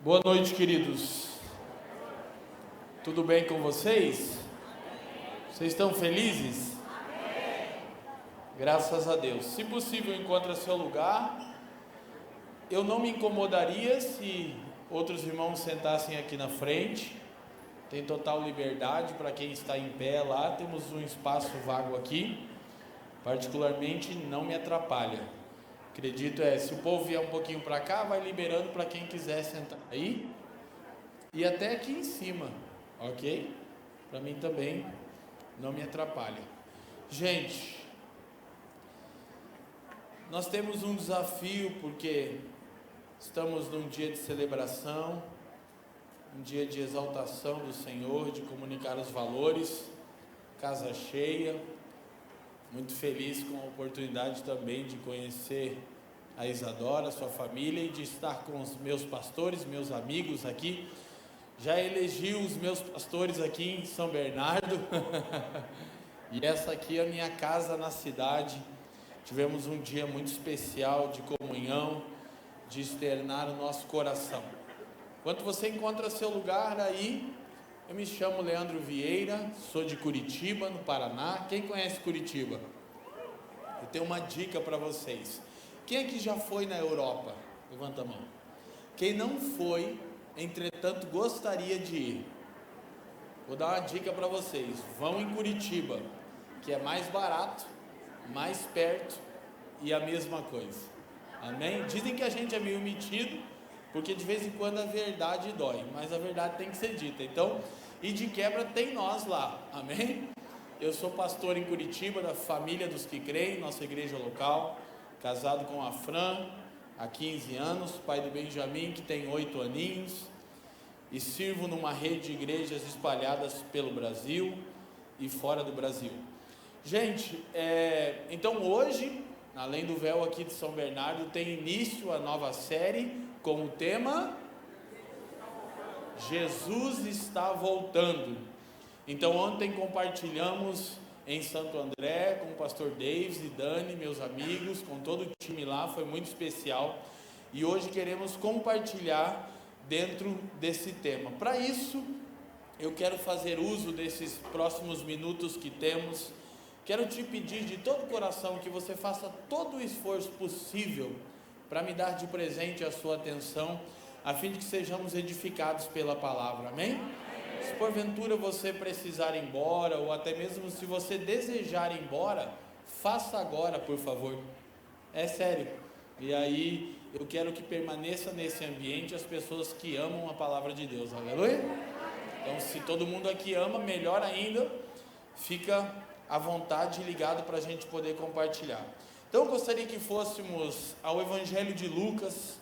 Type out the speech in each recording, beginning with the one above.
Boa noite, queridos. Tudo bem com vocês? Vocês estão felizes? Graças a Deus. Se possível, encontre seu lugar. Eu não me incomodaria se outros irmãos sentassem aqui na frente. Tem total liberdade para quem está em pé lá. Temos um espaço vago aqui. Particularmente, não me atrapalha. Acredito se o povo vier um pouquinho para cá, vai liberando para quem quiser sentar aí. E até aqui em cima, ok? Para mim também não me atrapalha. Gente, nós temos um desafio porque estamos num dia de celebração, um dia de exaltação do Senhor, de comunicar os valores, casa cheia. Muito feliz com a oportunidade também de conhecer a Isadora, sua família, e de estar com os meus pastores, meus amigos aqui. Já elegi os meus pastores aqui em São Bernardo, e essa aqui é a minha casa na cidade. Tivemos um dia muito especial de comunhão, de externar o nosso coração. Enquanto você encontra seu lugar aí, eu me chamo Leandro Vieira, sou de Curitiba, no Paraná. Quem conhece Curitiba? Eu tenho uma dica para vocês. Quem aqui já foi na Europa? Levanta a mão. Quem não foi, entretanto, gostaria de ir? Vou dar uma dica para vocês. Vão em Curitiba, que é mais barato, mais perto e a mesma coisa. Amém? Dizem que a gente é meio metido, porque de vez em quando a verdade dói, mas a verdade tem que ser dita. Então, e de quebra tem nós lá, amém? Eu sou pastor em Curitiba, da Família dos que Creem, nossa igreja local, casado com a Fran, há 15 anos, pai do Benjamin, que tem 8 aninhos, e sirvo numa rede de igrejas espalhadas pelo Brasil e fora do Brasil. Gente, então hoje, além do véu aqui de São Bernardo, tem início a nova série, com o tema Jesus está voltando. Então ontem compartilhamos em Santo André com o pastor Davis e Dani, meus amigos, com todo o time lá, foi muito especial. E hoje queremos compartilhar dentro desse tema. Para isso, eu quero fazer uso desses próximos minutos que temos. Quero te pedir de todo o coração que você faça todo o esforço possível para me dar de presente a sua atenção, a fim de que sejamos edificados pela palavra, amém? Se porventura você precisar ir embora, ou até mesmo se você desejar ir embora, faça agora, por favor, é sério. E aí, eu quero que permaneça nesse ambiente as pessoas que amam a palavra de Deus, aleluia? Então, se todo mundo aqui ama, melhor ainda, fica à vontade e ligado para a gente poder compartilhar. Então eu gostaria que fôssemos ao Evangelho de Lucas.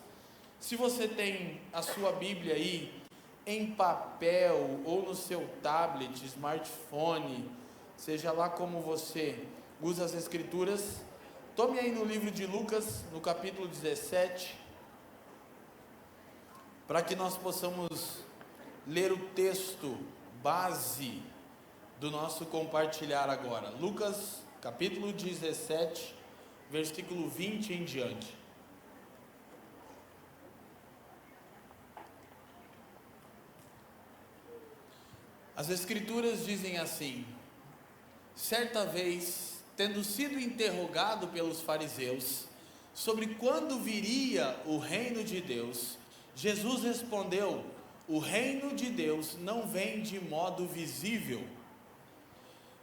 Se você tem a sua Bíblia aí, em papel ou no seu tablet, smartphone, seja lá como você usa as Escrituras, tome aí no livro de Lucas, no capítulo 17, para que nós possamos ler o texto base do nosso compartilhar agora. Lucas, capítulo 17, versículo 20 em diante. As Escrituras dizem assim: certa vez, tendo sido interrogado pelos fariseus sobre quando viria o reino de Deus, Jesus respondeu: o reino de Deus não vem de modo visível,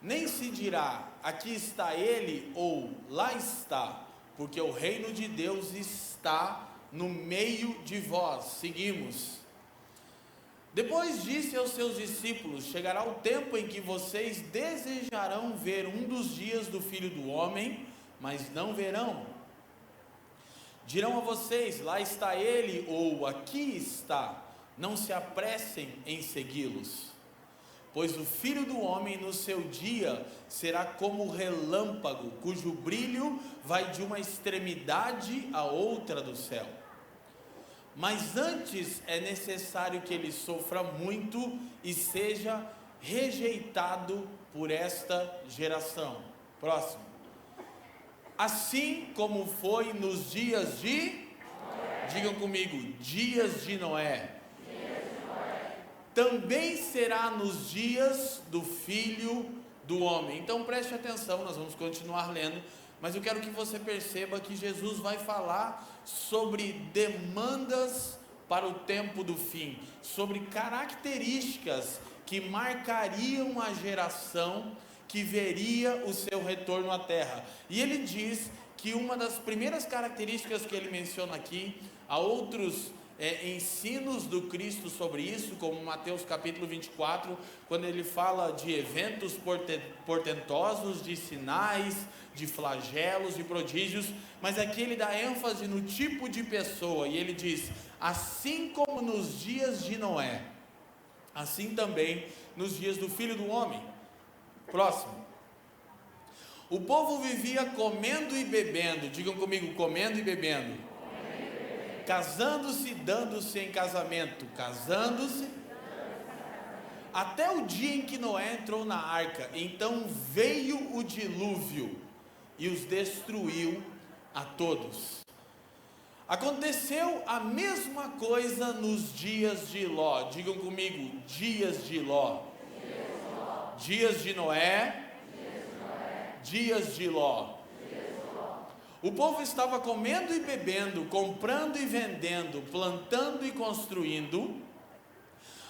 nem se dirá, aqui está ele, ou lá está, porque o reino de Deus está no meio de vós. Seguimos. Depois disse aos seus discípulos: chegará o tempo em que vocês desejarão ver um dos dias do Filho do Homem, mas não verão. Dirão a vocês: lá está ele, ou aqui está. Não se apressem em segui-los. Pois o Filho do Homem no seu dia será como o relâmpago, cujo brilho vai de uma extremidade à outra do céu. Mas antes é necessário que ele sofra muito e seja rejeitado por esta geração. Próximo. Assim como foi nos dias de... Digam comigo, dias de Noé. também será nos dias do Filho do Homem. Então preste atenção, nós vamos continuar lendo, mas eu quero que você perceba que Jesus vai falar sobre demandas para o tempo do fim, sobre características que marcariam a geração que veria o seu retorno à terra. E ele diz que uma das primeiras características que ele menciona aqui, há outros ensinos do Cristo sobre isso, como Mateus capítulo 24, quando ele fala de eventos portentosos, de sinais, de flagelos, de prodígios, mas aqui ele dá ênfase no tipo de pessoa, e ele diz: assim como nos dias de Noé, assim também nos dias do Filho do Homem. Próximo. O povo vivia comendo e bebendo, digam comigo, comendo e bebendo, casando-se, dando-se em casamento, casando-se, até o dia em que Noé entrou na arca. Então veio o dilúvio e os destruiu a todos. Aconteceu a mesma coisa nos dias de Ló, digam comigo, dias de Ló, dias de Noé, dias de Ló. O povo estava comendo e bebendo, comprando e vendendo, plantando e construindo,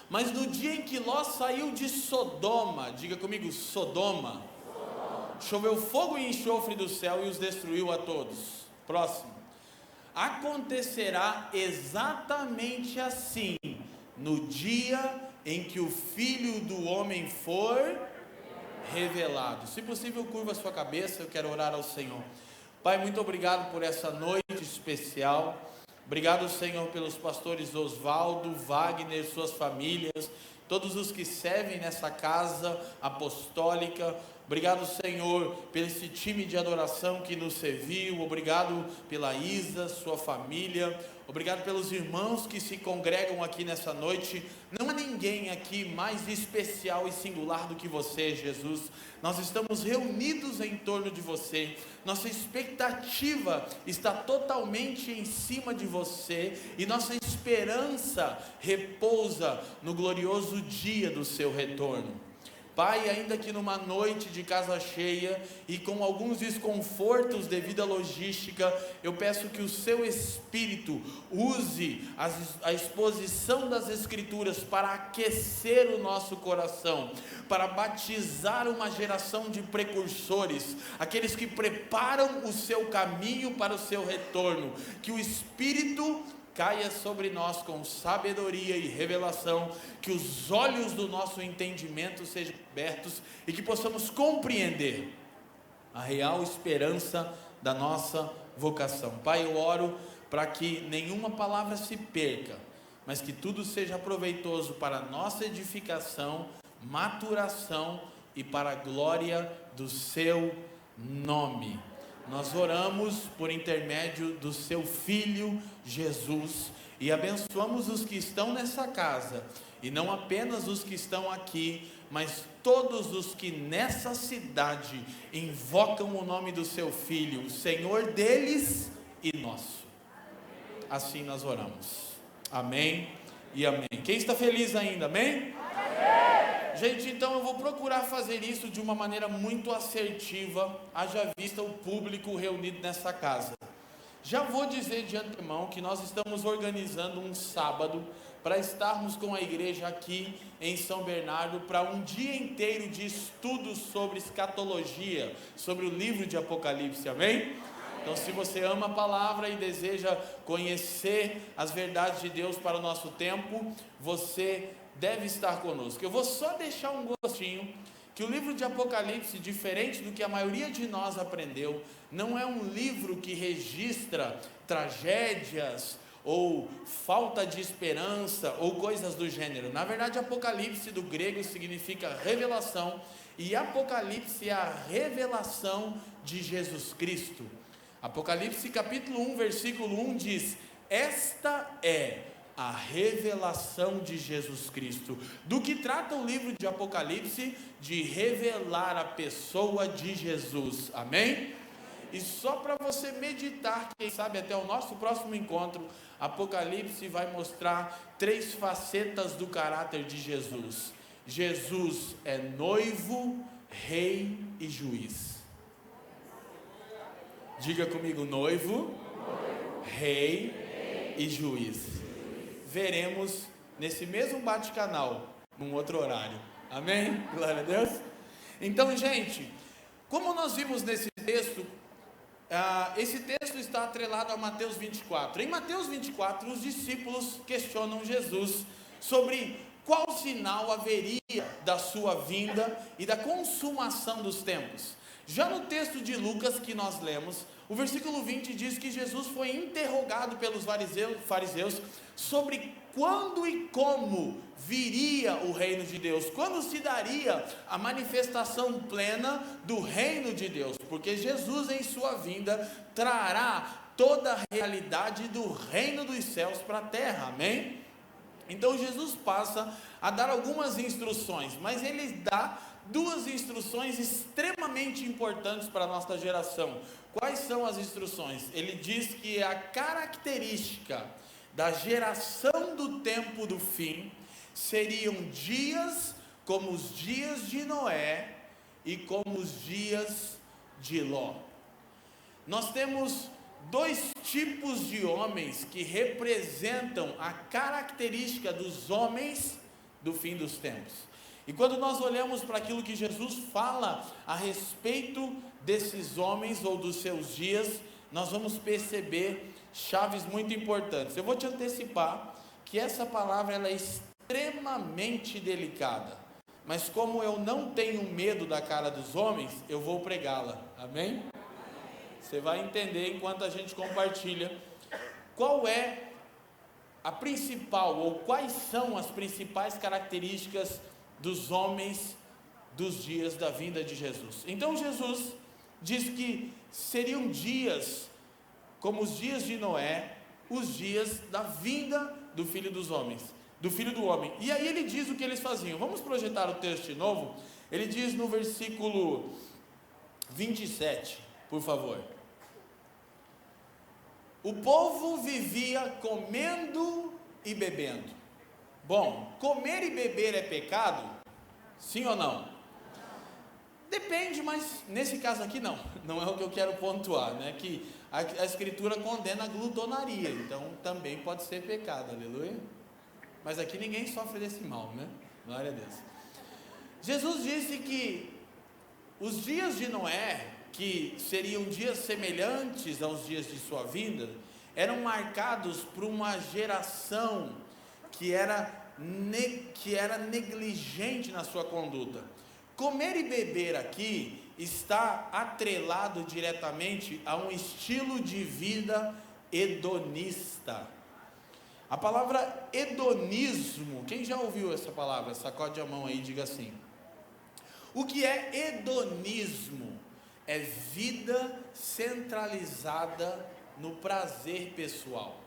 mas no dia em que Ló saiu de Sodoma, diga comigo, Sodoma, choveu fogo e enxofre do céu e os destruiu a todos. Próximo. Acontecerá exatamente assim no dia em que o Filho do Homem for revelado. Se possível, curva a sua cabeça, eu quero orar ao Senhor. Pai, muito obrigado por essa noite especial. Obrigado, Senhor, pelos pastores Osvaldo, Wagner, suas famílias, todos os que servem nessa casa apostólica. Obrigado, Senhor, por esse time de adoração que nos serviu. Obrigado pela Isa, sua família. Obrigado pelos irmãos que se congregam aqui nessa noite. Não há ninguém aqui mais especial e singular do que você, Jesus. Nós estamos reunidos em torno de você. Nossa expectativa está totalmente em cima de você e nossa esperança repousa no glorioso dia do seu retorno. Pai, ainda que numa noite de casa cheia e com alguns desconfortos devido à logística, eu peço que o seu Espírito use a exposição das Escrituras para aquecer o nosso coração, para batizar uma geração de precursores, aqueles que preparam o seu caminho para o seu retorno. Que o Espírito caia sobre nós com sabedoria e revelação, que os olhos do nosso entendimento sejam abertos e que possamos compreender a real esperança da nossa vocação. Pai, eu oro para que nenhuma palavra se perca, mas que tudo seja proveitoso para a nossa edificação, maturação e para a glória do seu nome. Nós oramos por intermédio do seu Filho Jesus e abençoamos os que estão nessa casa, e não apenas os que estão aqui, mas todos os que nessa cidade invocam o nome do seu Filho, o Senhor deles e nosso. Assim nós oramos. Amém e amém. Quem está feliz ainda? Amém? Gente, então eu vou procurar fazer isso de uma maneira muito assertiva, haja vista o público reunido nessa casa. Já vou dizer de antemão que nós estamos organizando um sábado para estarmos com a igreja aqui em São Bernardo para um dia inteiro de estudos sobre escatologia, sobre o livro de Apocalipse, amém? Então, se você ama a palavra e deseja conhecer as verdades de Deus para o nosso tempo, você deve estar conosco. Eu vou só deixar um gostinho, que o livro de Apocalipse, diferente do que a maioria de nós aprendeu, não é um livro que registra tragédias ou falta de esperança ou coisas do gênero. Na verdade, Apocalipse do grego significa revelação, e Apocalipse é a revelação de Jesus Cristo. Apocalipse capítulo 1, versículo 1 diz: esta é a revelação de Jesus Cristo. Do que trata o livro de Apocalipse? De revelar a pessoa de Jesus, amém? E só para você meditar, quem sabe até o nosso próximo encontro, Apocalipse vai mostrar 3 facetas do caráter de Jesus. Jesus é noivo, rei e juiz. Diga comigo: noivo, rei e juiz. Veremos nesse mesmo bate-canal, num outro horário. Amém? Glória a Deus. Então, gente, como nós vimos nesse texto, esse texto está atrelado a Mateus 24. Em Mateus 24, os discípulos questionam Jesus sobre qual sinal haveria da sua vinda e da consumação dos tempos. Já no texto de Lucas que nós lemos, o versículo 20 diz que Jesus foi interrogado pelos fariseus sobre quando e como viria o reino de Deus, quando se daria a manifestação plena do reino de Deus, porque Jesus em sua vinda trará toda a realidade do reino dos céus para a terra, amém? Então Jesus passa a dar algumas instruções, mas ele dá 2 instruções extremamente importantes para a nossa geração. Quais são as instruções? Ele diz que a característica da geração do tempo do fim seriam dias como os dias de Noé e como os dias de Ló. Nós temos 2 tipos de homens que representam a característica dos homens do fim dos tempos. E quando nós olhamos para aquilo que Jesus fala a respeito desses homens ou dos seus dias, nós vamos perceber chaves muito importantes. Eu vou te antecipar que essa palavra ela é extremamente delicada, mas como eu não tenho medo da cara dos homens, eu vou pregá-la, amém? Você vai entender enquanto a gente compartilha qual é a principal, ou quais são as principais características dos homens dos dias da vinda de Jesus. Então Jesus diz que seriam dias como os dias de Noé, os dias da vinda do Filho dos Homens, do Filho do Homem. E aí ele diz o que eles faziam. Vamos projetar o texto de novo? Ele diz no versículo 27, por favor. O povo vivia comendo e bebendo. Bom, comer e beber é pecado? Sim ou não? Depende, mas nesse caso aqui não é o que eu quero pontuar, né? Que a Escritura condena a glutonaria, então também pode ser pecado, aleluia. Mas aqui ninguém sofre desse mal, né? Glória a Deus. Jesus disse que os dias de Noé, que seriam dias semelhantes aos dias de sua vinda, eram marcados por uma geração que era negligente na sua conduta. Comer e beber aqui está atrelado diretamente a um estilo de vida hedonista. A palavra hedonismo, quem já ouviu essa palavra? Sacode a mão aí e diga assim. O que é hedonismo? É vida centralizada no prazer pessoal.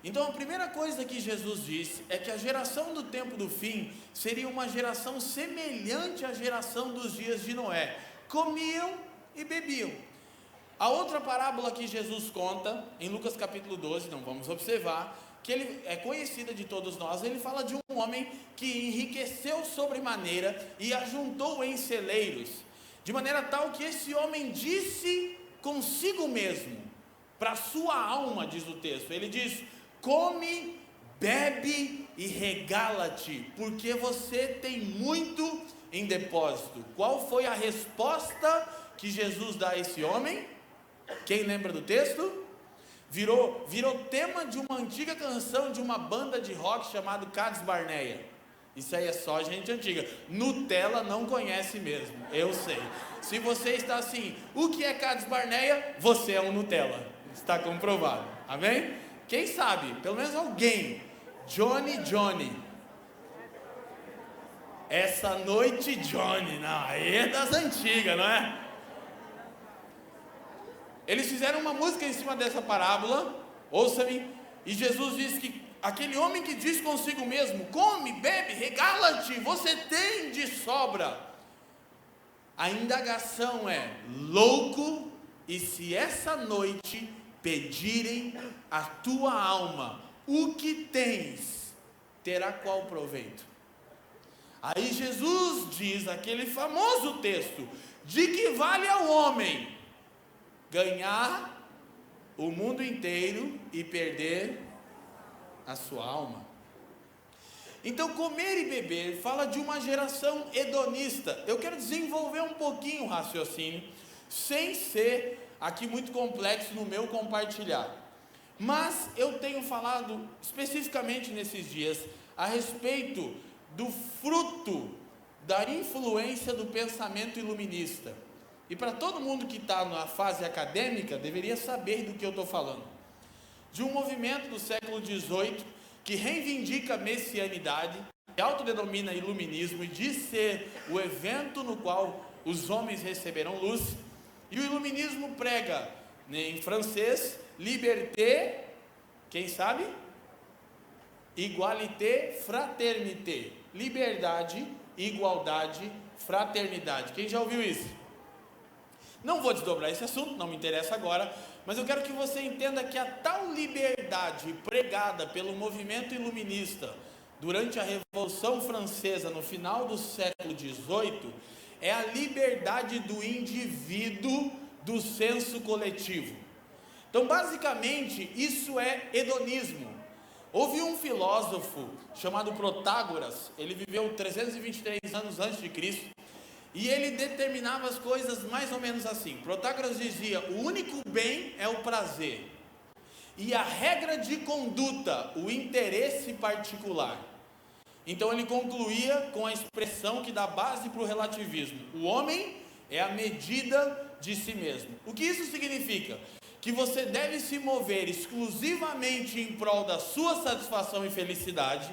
Então a primeira coisa que Jesus disse é que a geração do tempo do fim seria uma geração semelhante à geração dos dias de Noé. Comiam e bebiam. A outra parábola que Jesus conta, em Lucas capítulo 12, não vamos observar, que ele é conhecida de todos nós, ele fala de um homem que enriqueceu sobremaneira e ajuntou em celeiros, de maneira tal que esse homem disse consigo mesmo, para sua alma, diz o texto, ele diz: come, bebe e regala-te, porque você tem muito em depósito. Qual foi a resposta que Jesus dá a esse homem? Quem lembra do texto? Virou tema de uma antiga canção de uma banda de rock chamada Cades Barneia. Isso aí é só gente antiga. Nutella não conhece mesmo, eu sei. Se você está assim, o que é Cades Barneia? Você é um Nutella, está comprovado, amém? Quem sabe, pelo menos alguém, Johnny, essa noite Johnny, não, aí é das antigas, não é? Eles fizeram uma música em cima dessa parábola, ouça-me, e Jesus diz que aquele homem que diz consigo mesmo, come, bebe, regala-te, você tem de sobra. A indagação é, louco e se essa noite pedirem a tua alma, o que tens, terá qual proveito? Aí Jesus diz aquele famoso texto: de que vale ao homem ganhar o mundo inteiro e perder a sua alma? Então, comer e beber fala de uma geração hedonista. Eu quero desenvolver um pouquinho o raciocínio, sem ser aqui muito complexo no meu compartilhar. Mas eu tenho falado especificamente nesses dias a respeito do fruto da influência do pensamento iluminista. E para todo mundo que está na fase acadêmica, deveria saber do que eu estou falando. De um movimento do século XVIII, que reivindica a messianidade, que autodenomina iluminismo e diz ser o evento no qual os homens receberão luz. E o iluminismo prega, em francês, liberté, quem sabe? Igualité, fraternité. Liberdade, igualdade, fraternidade. Quem já ouviu isso? Não vou desdobrar esse assunto, não me interessa agora, mas eu quero que você entenda que a tal liberdade pregada pelo movimento iluminista durante a Revolução Francesa no final do século XVIII é a liberdade do indivíduo do senso coletivo. Então, basicamente, isso é hedonismo. Houve um filósofo chamado Protágoras, ele viveu 323 anos antes de Cristo, e ele determinava as coisas mais ou menos assim. Protágoras dizia: o único bem é o prazer, e a regra de conduta, o interesse particular. Então ele concluía com a expressão que dá base para o relativismo: o homem é a medida de si mesmo. O que isso significa? Que você deve se mover exclusivamente em prol da sua satisfação e felicidade,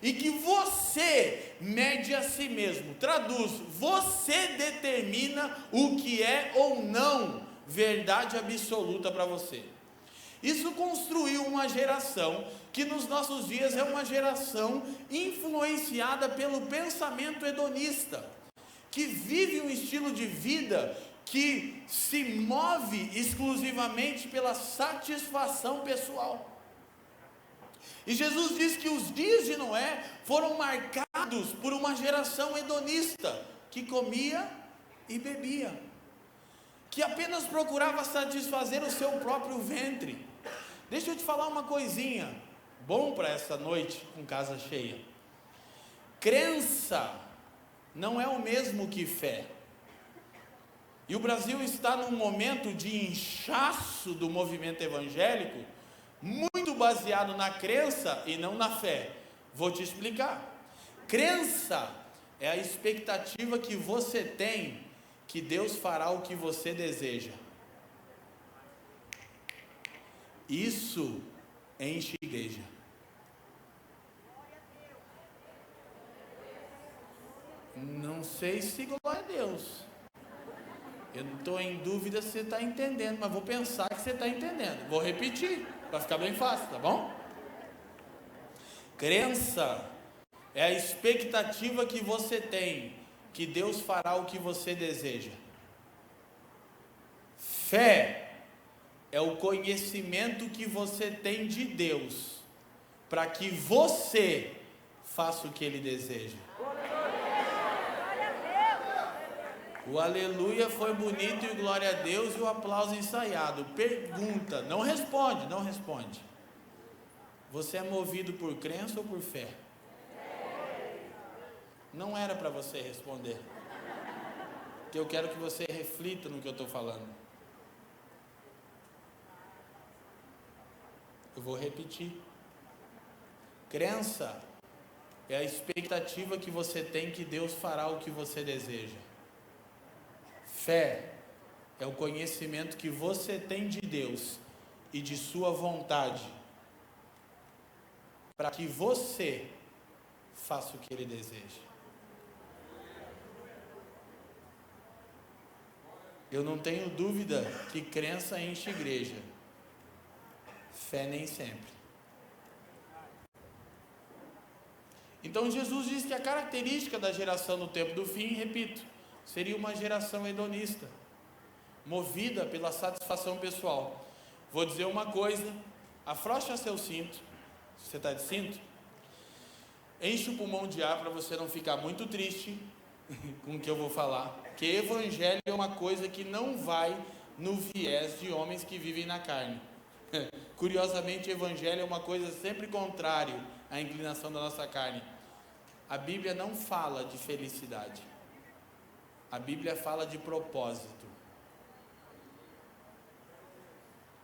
e que você mede a si mesmo. Traduz: você determina o que é ou não verdade absoluta para você. Isso construiu uma geração que nos nossos dias é uma geração influenciada pelo pensamento hedonista, que vive um estilo de vida que se move exclusivamente pela satisfação pessoal. E Jesus diz que os dias de Noé foram marcados por uma geração hedonista, que comia e bebia, que apenas procurava satisfazer o seu próprio ventre. Deixa eu te falar uma coisinha, bom para essa noite com casa cheia. Crença não é o mesmo que fé. E o Brasil está num momento de inchaço do movimento evangélico, muito baseado na crença e não na fé. Vou te explicar. Crença é a expectativa que você tem que Deus fará o que você deseja. Isso enche a igreja. Não sei se glória a Deus. Eu não estou em dúvida se você está entendendo, mas vou pensar que você está entendendo. Vou repetir, para ficar bem fácil, tá bom? Crença é a expectativa que você tem que Deus fará o que você deseja. Fé é o conhecimento que você tem de Deus para que você faça o que Ele deseja. O aleluia foi bonito e o glória a Deus e o aplauso ensaiado. Pergunta, não responde, não responde. Você é movido por crença ou por fé? Não era para você responder, porque eu quero que você reflita no que eu estou falando. Eu vou repetir. Crença é a expectativa que você tem que Deus fará o que você deseja. Fé é o conhecimento que você tem de Deus e de sua vontade para que você faça o que Ele deseja. Eu não tenho dúvida que crença enche igreja, fé nem sempre. Então Jesus diz que a característica da geração no tempo do fim, repito, seria uma geração hedonista, movida pela satisfação pessoal. Vou dizer uma coisa, afrouxa seu cinto, se você está de cinto, enche o pulmão de ar para você não ficar muito triste com o que eu vou falar, que evangelho é uma coisa que não vai no viés de homens que vivem na carne. Curiosamente, evangelho é uma coisa sempre contrário à inclinação da nossa carne. A Bíblia não fala de felicidade, a Bíblia fala de propósito.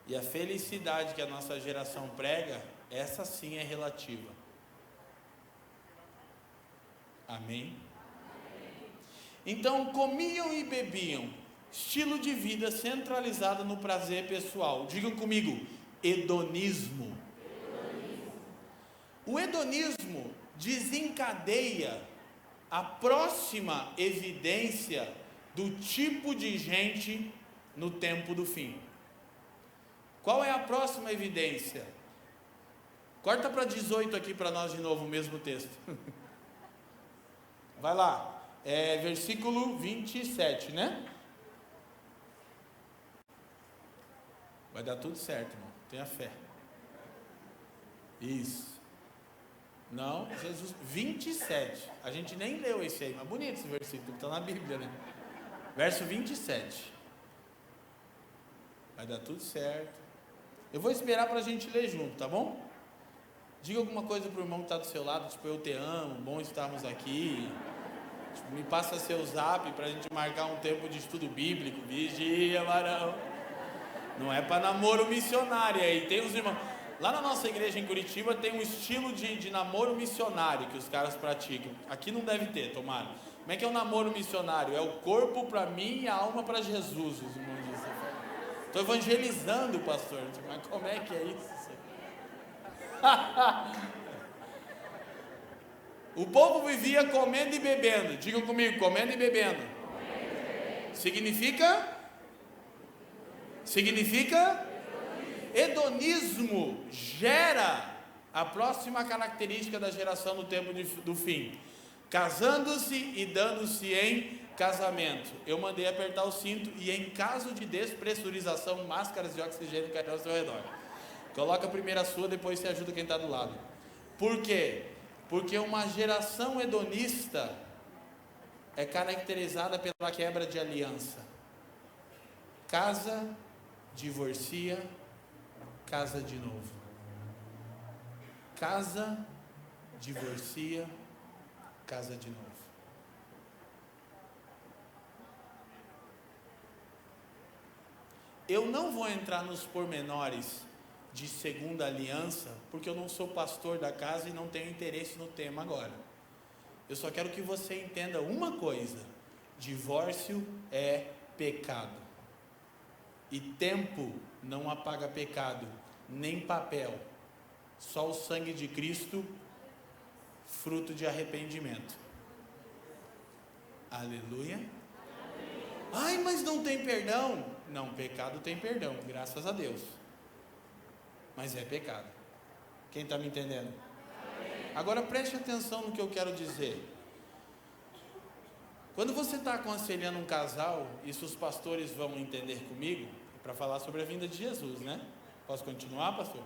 E a felicidade que a nossa geração prega, essa sim é relativa. Amém? Então, comiam e bebiam, estilo de vida centralizado no prazer pessoal. Digam comigo, hedonismo. O hedonismo desencadeia a próxima evidência do tipo de gente no tempo do fim. Qual é a próxima evidência? Corta para 18 aqui para nós de novo o mesmo texto. Vai lá. Versículo 27, né? Vai dar tudo certo, irmão. Tenha fé. Isso. Não, Jesus, 27. A gente nem leu esse aí, mas bonito esse versículo, está na Bíblia, né? Verso 27. Vai dar tudo certo. Eu vou esperar para a gente ler junto, tá bom? Diga alguma coisa para o irmão que está do seu lado, tipo, eu te amo, bom estarmos aqui. Tipo, me passa seu zap para a gente marcar um tempo de estudo bíblico. Vigia, varão. Não é para namoro missionário aí. Tem os irmãos. Lá na nossa igreja em Curitiba tem um estilo de namoro missionário que os caras praticam. Aqui não deve ter, tomara. Como é que é o namoro missionário? É o corpo para mim e a alma para Jesus, os irmãos dizem. Estou evangelizando, pastor. Mas como é que é isso? O povo vivia comendo e bebendo. Digam comigo, comendo e bebendo. Significa hedonismo gera a próxima característica da geração no tempo do fim. Casando-se e dando-se em casamento. Eu mandei apertar o cinto e em caso de despressurização, máscaras de oxigênio cairão ao seu redor. Coloca a primeira sua, depois você ajuda quem está do lado. Por quê? Porque uma geração hedonista é caracterizada pela quebra de aliança. Casa, divorcia, casa de novo. Casa, divorcia, casa de novo. Eu não vou entrar nos pormenores de segunda aliança, porque eu não sou pastor da casa e não tenho interesse no tema agora. Eu só quero que você entenda uma coisa: divórcio é pecado. E tempo não apaga pecado, nem papel. Só o sangue de Cristo, fruto de arrependimento. Aleluia. Ai, mas não tem perdão. Não, pecado tem perdão, graças a Deus. Mas é pecado. Quem está me entendendo? Agora preste atenção no que eu quero dizer. Quando você está aconselhando um casal, isso os pastores vão entender comigo, para falar sobre a vinda de Jesus, né? Posso continuar, pastor?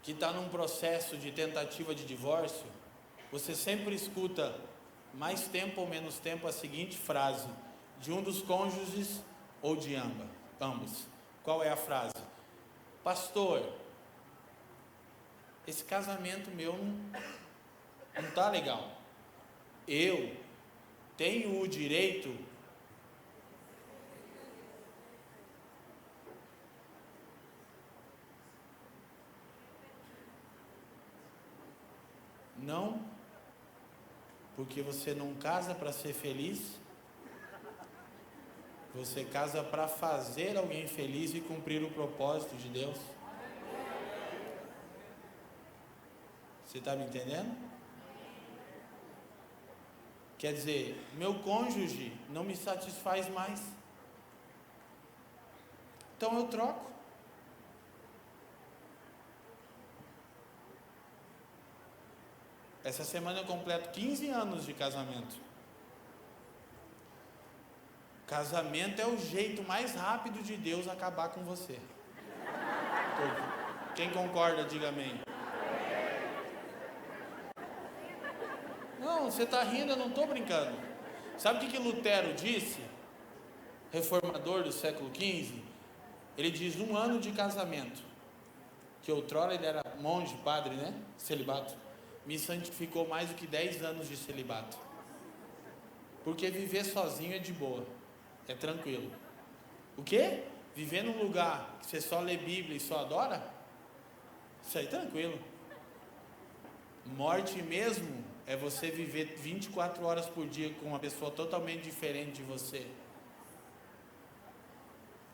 Que está num processo de tentativa de divórcio, você sempre escuta mais tempo ou menos tempo a seguinte frase, de um dos cônjuges ou de ambos. Qual é a frase? Pastor, esse casamento meu não está legal. Eu tenho o direito não, porque você não casa para ser feliz, você casa para fazer alguém feliz e cumprir o propósito de Deus. Você está me entendendo? Quer dizer, meu cônjuge não me satisfaz mais, então eu troco. Essa semana eu completo 15 anos de casamento. Casamento é o jeito mais rápido de Deus acabar com você. Quem concorda, diga amém. Não, você está rindo, eu não estou brincando. Sabe o que Lutero disse? Reformador do século XV. Ele diz 1 ano de casamento. Que outrora ele era monge, padre, né? Celibato. Me santificou mais do que 10 anos de celibato. Porque viver sozinho é de boa. É tranquilo. O quê? Viver num lugar que você só lê Bíblia e só adora? Isso aí é tranquilo. Morte mesmo é você viver 24 horas por dia com uma pessoa totalmente diferente de você.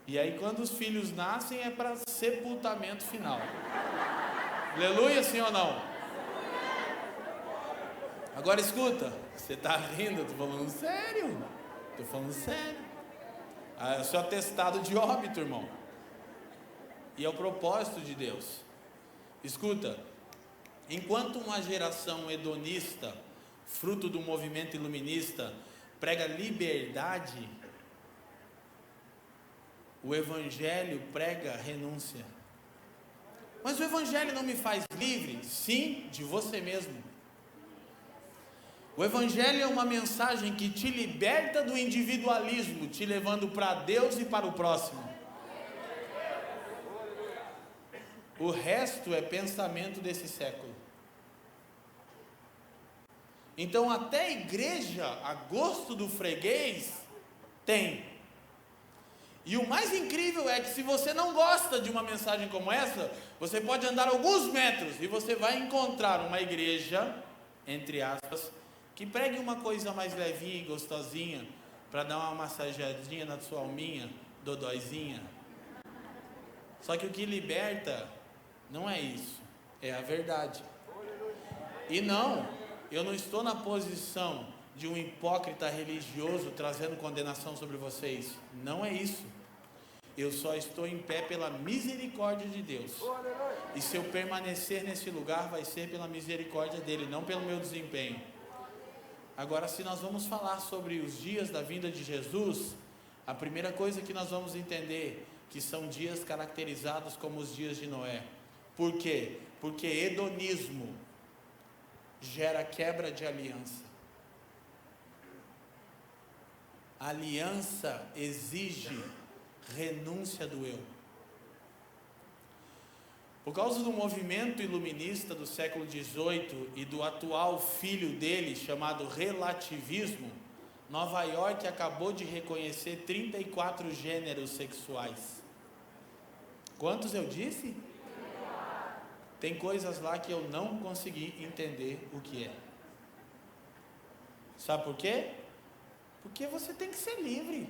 E aí quando os filhos nascem é para sepultamento final. Aleluia, sim ou não? Agora escuta, você está rindo, eu estou falando sério. Estou falando sério. É o seu atestado de óbito, irmão. E é o propósito de Deus. Escuta, enquanto uma geração hedonista, fruto do movimento iluminista, prega liberdade, o Evangelho prega renúncia. Mas o Evangelho não me faz livre? Sim, de você mesmo. O Evangelho é uma mensagem que te liberta do individualismo, te levando para Deus e para o próximo. O resto é pensamento desse século. Então até a igreja, a gosto do freguês, tem. E o mais incrível é que se você não gosta de uma mensagem como essa, você pode andar alguns metros e você vai encontrar uma igreja, entre aspas, que pregue uma coisa mais levinha e gostosinha, para dar uma massageadinha na sua alminha, dodóizinha. Só que o que liberta não é isso, é a verdade. E não, eu não estou na posição de um hipócrita religioso trazendo condenação sobre vocês. Não é isso. Eu só estou em pé pela misericórdia de Deus. E se eu permanecer nesse lugar, vai ser pela misericórdia dele, não pelo meu desempenho. Agora, se nós vamos falar sobre os dias da vinda de Jesus, a primeira coisa que nós vamos entender que são dias caracterizados como os dias de Noé. Por quê? Porque hedonismo gera quebra de aliança. Aliança exige renúncia do eu. Por causa do movimento iluminista do século XVIII e do atual filho dele, chamado relativismo, Nova York acabou de reconhecer 34 gêneros sexuais. Quantos eu disse? Tem coisas lá que eu não consegui entender o que é. Sabe por quê? Porque você tem que ser livre.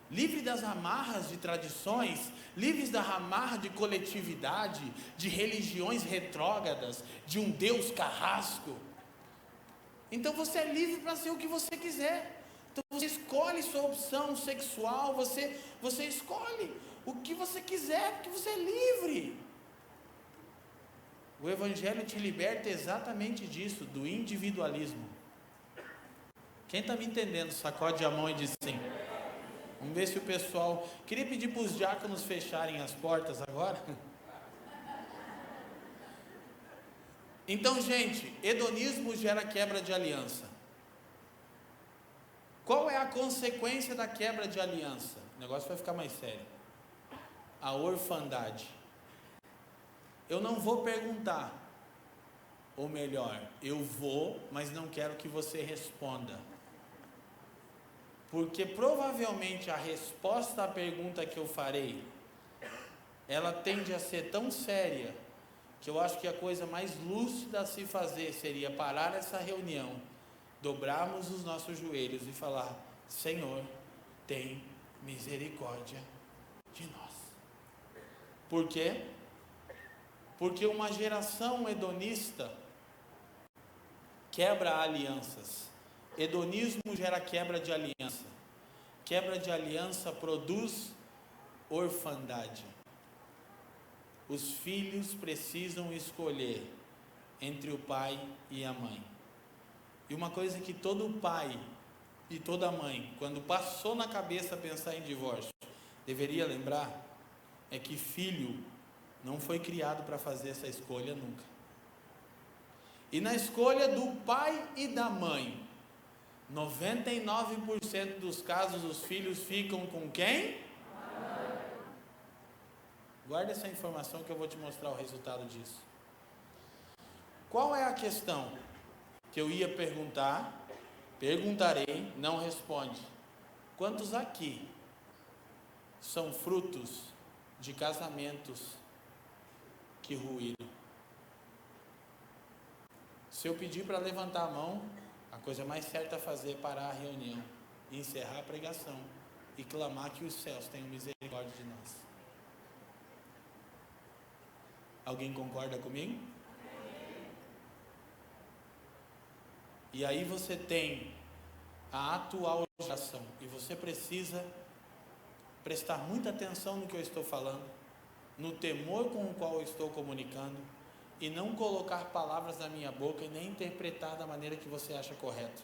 Livre das amarras de tradições, livres da amarra de coletividade, de religiões retrógradas, de um Deus carrasco. Então você é livre para ser o que você quiser. Então você escolhe sua opção sexual, você escolhe o que você quiser, porque você é livre. O Evangelho te liberta exatamente disso, do individualismo. Quem está me entendendo, sacode a mão e diz sim. Vamos ver se o pessoal... Queria pedir para os diáconos fecharem as portas agora. Então, gente, hedonismo gera quebra de aliança. Qual é a consequência da quebra de aliança? O negócio vai ficar mais sério. A orfandade. Eu não vou perguntar, ou melhor, eu vou, mas não quero que você responda. Porque provavelmente a resposta à pergunta que eu farei, ela tende a ser tão séria, que eu acho que a coisa mais lúcida a se fazer seria parar essa reunião, dobrarmos os nossos joelhos e falar: Senhor, tem misericórdia de nós. Por quê? Porque uma geração hedonista quebra alianças. Hedonismo gera quebra de aliança. Quebra de aliança produz orfandade. Os filhos precisam escolher entre o pai e a mãe. E uma coisa que todo pai e toda mãe, quando passou na cabeça pensar em divórcio, deveria lembrar é que filho não foi criado para fazer essa escolha nunca. E na escolha do pai e da mãe, 99% dos casos os filhos ficam com quem? Guarda essa informação que eu vou te mostrar o resultado disso. Qual é a questão que eu ia perguntarei, não responde. Quantos aqui são frutos de casamentos que ruíram? Se eu pedir para levantar a mão, a coisa mais certa a fazer é parar a reunião, encerrar a pregação e clamar que os céus tenham misericórdia de nós. Alguém concorda comigo? E aí você tem a atual geração, e você precisa prestar muita atenção no que eu estou falando, no temor com o qual eu estou comunicando, e não colocar palavras na minha boca e nem interpretar da maneira que você acha correto.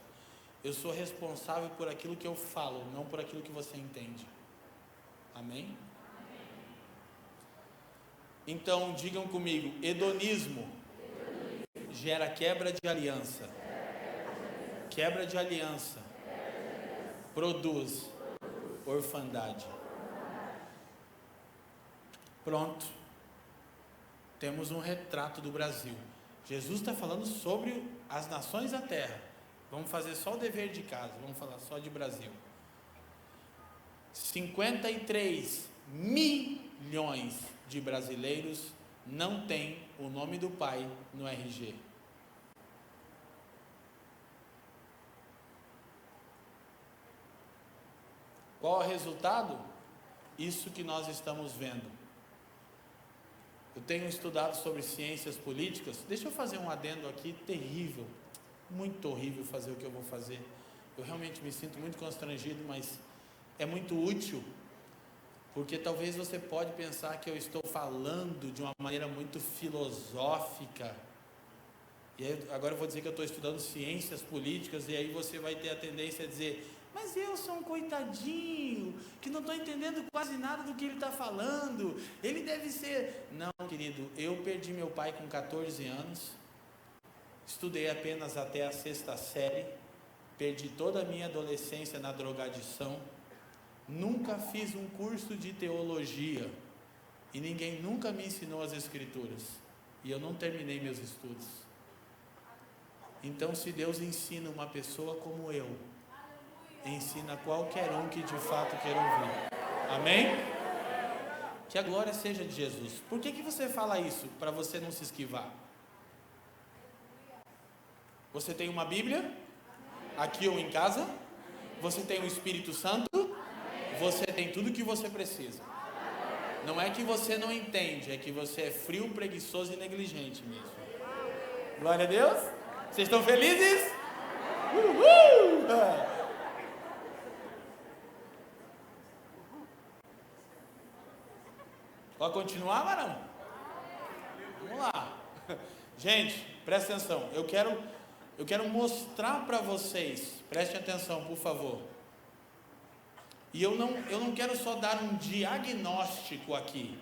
Eu sou responsável por aquilo que eu falo, não por aquilo que você entende. Amém? Então digam comigo: hedonismo gera quebra de aliança. Quebra de aliança produz orfandade. Pronto. Temos um retrato do Brasil. Jesus está falando sobre as nações da terra. Vamos fazer só o dever de casa, vamos falar só de Brasil. 53 milhões de brasileiros não têm o nome do pai no RG. Qual é o resultado? Isso que nós estamos vendo. Eu tenho estudado sobre ciências políticas. Deixa eu fazer um adendo aqui terrível, muito horrível fazer o que eu vou fazer. Eu realmente me sinto muito constrangido, mas é muito útil, porque talvez você pode pensar que eu estou falando de uma maneira muito filosófica. E aí, agora eu vou dizer que eu estou estudando ciências políticas, e aí você vai ter a tendência a dizer: mas eu sou um coitadinho, que não estou entendendo quase nada do que ele está falando, ele deve ser... Não, querido, eu perdi meu pai com 14 anos, estudei apenas até a 6ª série, perdi toda a minha adolescência na drogadição, nunca fiz um curso de teologia, e ninguém nunca me ensinou as escrituras, e eu não terminei meus estudos. Então, se Deus ensina uma pessoa como eu, ensina qualquer um que de fato queira ouvir. Amém? Que a glória seja de Jesus. Por que você fala isso? Para você não se esquivar. Você tem uma Bíblia? Aqui ou em casa? Você tem o Espírito Santo? Você tem tudo o que você precisa. Não é que você não entende, é que você é frio, preguiçoso e negligente mesmo. Glória a Deus. Vocês estão felizes? Uhul! Pode continuar, Marão? Vamos lá. Gente, presta atenção. Eu quero mostrar para vocês. Prestem atenção, por favor. E eu não quero só dar um diagnóstico aqui.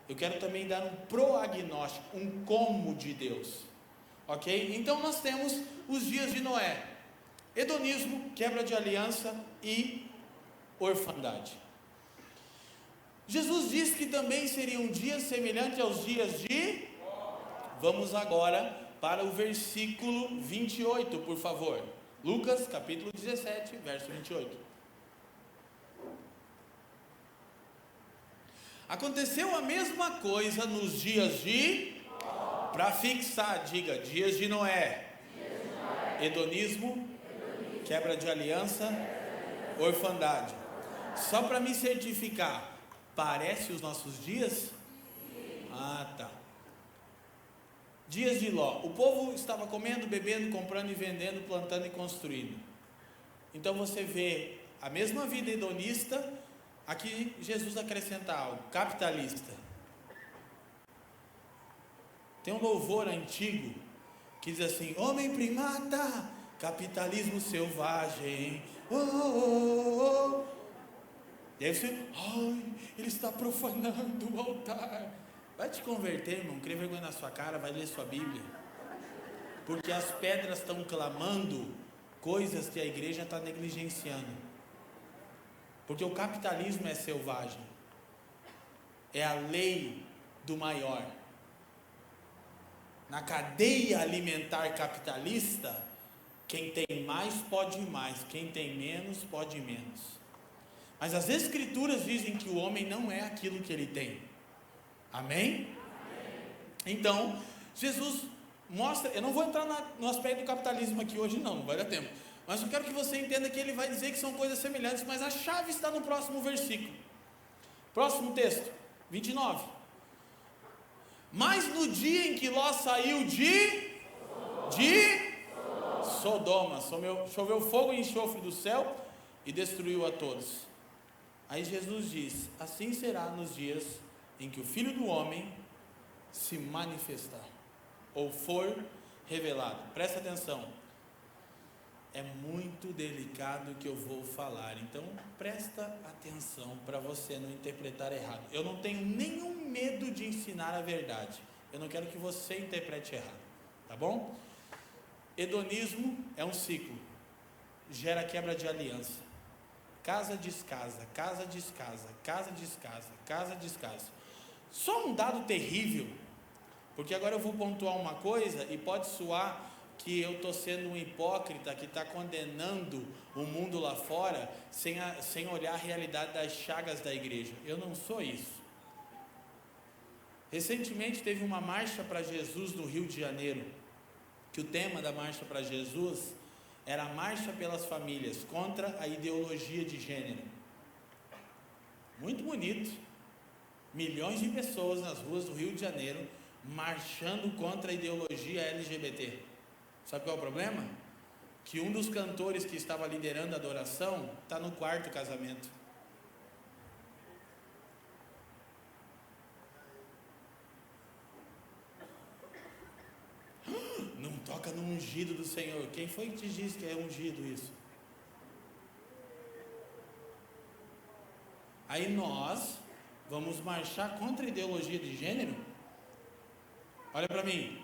Eu quero também dar um proagnóstico, um como de Deus. Ok? Então nós temos os dias de Noé: hedonismo, quebra de aliança e orfandade. Jesus disse que também seriam dias semelhantes aos dias de... Vamos agora para o versículo 28, por favor. Lucas, capítulo 17, verso 28. Aconteceu a mesma coisa nos dias de... Para fixar, diga, dias de Noé. Hedonismo, quebra de aliança, orfandade. Só para me certificar, parece os nossos dias? Ah, tá. Dias de Ló. O povo estava comendo, bebendo, comprando e vendendo, plantando e construindo. Então você vê a mesma vida hedonista. Aqui Jesus acrescenta algo: capitalista. Tem um louvor antigo que diz assim: homem primata, Capitalismo selvagem. Oh, oh, oh, oh. Deve ser, ele está profanando o altar. Vai te converter, irmão, cria vergonha na sua cara, vai ler sua Bíblia. Porque as pedras estão clamando coisas que a igreja está negligenciando. Porque o capitalismo é selvagem. É a lei do maior. Na cadeia alimentar capitalista, quem tem mais pode mais, quem tem menos pode menos. Mas as escrituras dizem que o homem não é aquilo que ele tem. Amém? Então, Jesus mostra, eu não vou entrar no aspecto do capitalismo aqui hoje não vai dar tempo. Mas eu quero que você entenda que ele vai dizer que são coisas semelhantes, mas a chave está no próximo versículo. Próximo texto, 29. Mas no dia em que Ló saiu de Sodoma, choveu fogo e enxofre do céu e destruiu a todos. Aí Jesus diz, assim será nos dias em que o Filho do Homem se manifestar, ou for revelado. Presta atenção, é muito delicado o que eu vou falar, então presta atenção para você não interpretar errado. Eu não tenho nenhum medo de ensinar a verdade, eu não quero que você interprete errado, tá bom? Hedonismo é um ciclo, gera quebra de aliança. Casa descasa, casa descasa, casa descasa, casa descasa. Só um dado terrível, porque agora eu vou pontuar uma coisa e pode soar que eu estou sendo um hipócrita que está condenando o mundo lá fora sem olhar a realidade das chagas da igreja. Eu não sou isso. Recentemente teve uma marcha para Jesus no Rio de Janeiro, que o tema da marcha para Jesus era a marcha pelas famílias, contra a ideologia de gênero. Muito bonito. Milhões de pessoas nas ruas do Rio de Janeiro, marchando contra a ideologia LGBT. Sabe qual é o problema? Que um dos cantores que estava liderando a adoração, está no quarto casamento. Não toca no ungido do Senhor. Quem foi que te disse que é ungido isso? Aí nós vamos marchar contra a ideologia de gênero? Olha para mim.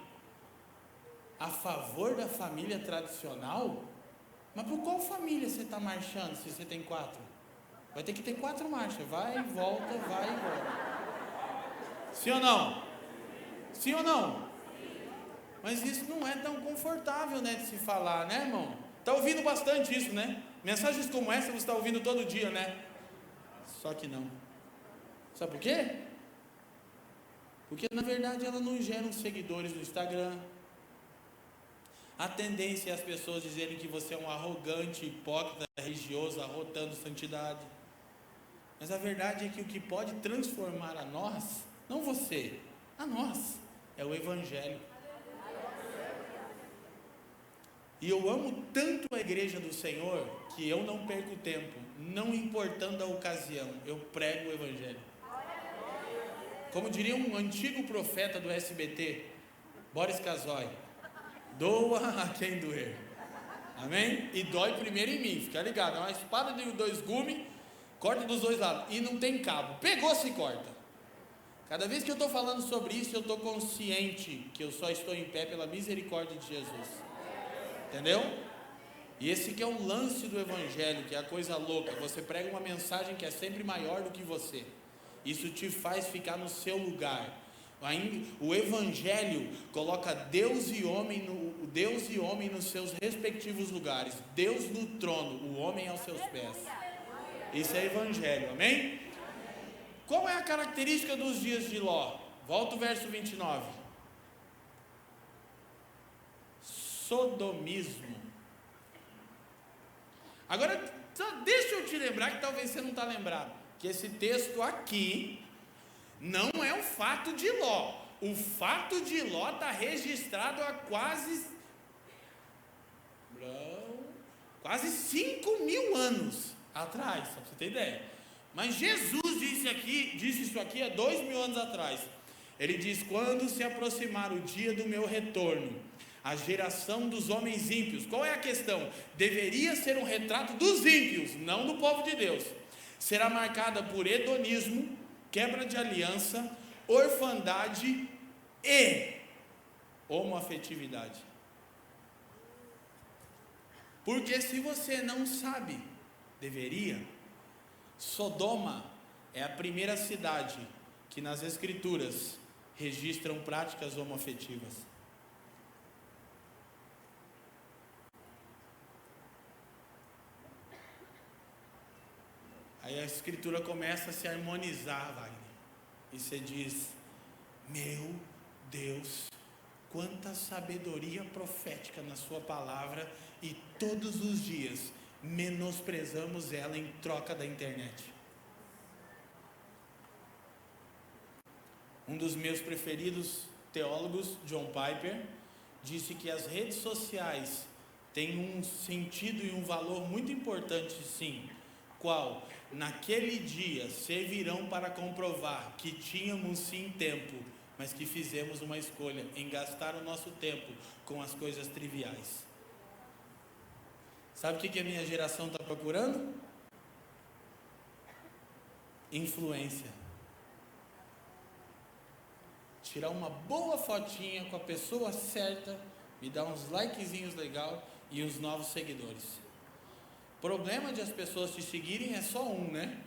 A favor da família tradicional? Mas por qual família você está marchando se você tem 4? Vai ter que ter 4 marchas. Vai e volta, vai e volta. Sim ou não? Sim ou não? Mas isso não é tão confortável, né, de se falar, né, irmão? Está ouvindo bastante isso, né? Mensagens como essa você está ouvindo todo dia, né? Só que não. Sabe por quê? Porque na verdade ela não gera seguidores no Instagram. A tendência é as pessoas dizerem que você é um arrogante, hipócrita, religioso, arrotando santidade. Mas a verdade é que o que pode transformar a nós, não você, a nós, é o Evangelho. E eu amo tanto a igreja do Senhor, que eu não perco tempo, não importando a ocasião, eu prego o Evangelho. Como diria um antigo profeta do SBT, Boris Casoy, doa a quem doer. Amém? E dói primeiro em mim, fica ligado, é uma espada de 2 gumes, corta dos 2 lados, e não tem cabo, pegou, se corta. Cada vez que eu estou falando sobre isso, eu estou consciente que eu só estou em pé pela misericórdia de Jesus. Entendeu? E esse que é um lance do Evangelho, que é a coisa louca. Você prega uma mensagem que é sempre maior do que você. Isso te faz ficar no seu lugar. O Evangelho coloca Deus e homem nos seus respectivos lugares. Deus no trono, o homem aos seus pés. Isso é Evangelho, amém? Qual é a característica dos dias de Ló? Volta o verso 29. Sodomismo. Agora, deixa eu te lembrar, que talvez você não está lembrado, que esse texto aqui não é o fato de Ló. O fato de Ló está registrado há quase 5.000 anos atrás, só para você ter ideia. Mas Jesus disse isso aqui há 2.000 anos atrás. Ele diz: quando se aproximar o dia do meu retorno, A geração dos homens ímpios. Qual é a questão? Deveria ser um retrato dos ímpios, não do povo de Deus. Será marcada por hedonismo, quebra de aliança, orfandade e homoafetividade. Porque se você não sabe, deveria. Sodoma é a primeira cidade que nas escrituras registram práticas homoafetivas. Aí a escritura começa a se harmonizar, Wagner. E você diz: meu Deus, quanta sabedoria profética na sua palavra, e todos os dias menosprezamos ela em troca da internet. Um dos meus preferidos teólogos, John Piper, disse que as redes sociais têm um sentido e um valor muito importante, sim. Qual? Naquele dia servirão para comprovar que tínhamos sim tempo, mas que fizemos uma escolha em gastar o nosso tempo com as coisas triviais. Sabe o que a minha geração está procurando? Influência. Tirar uma boa fotinha com a pessoa certa, me dar uns likezinhos legal e uns novos seguidores. Problema de as pessoas te seguirem é só um, né?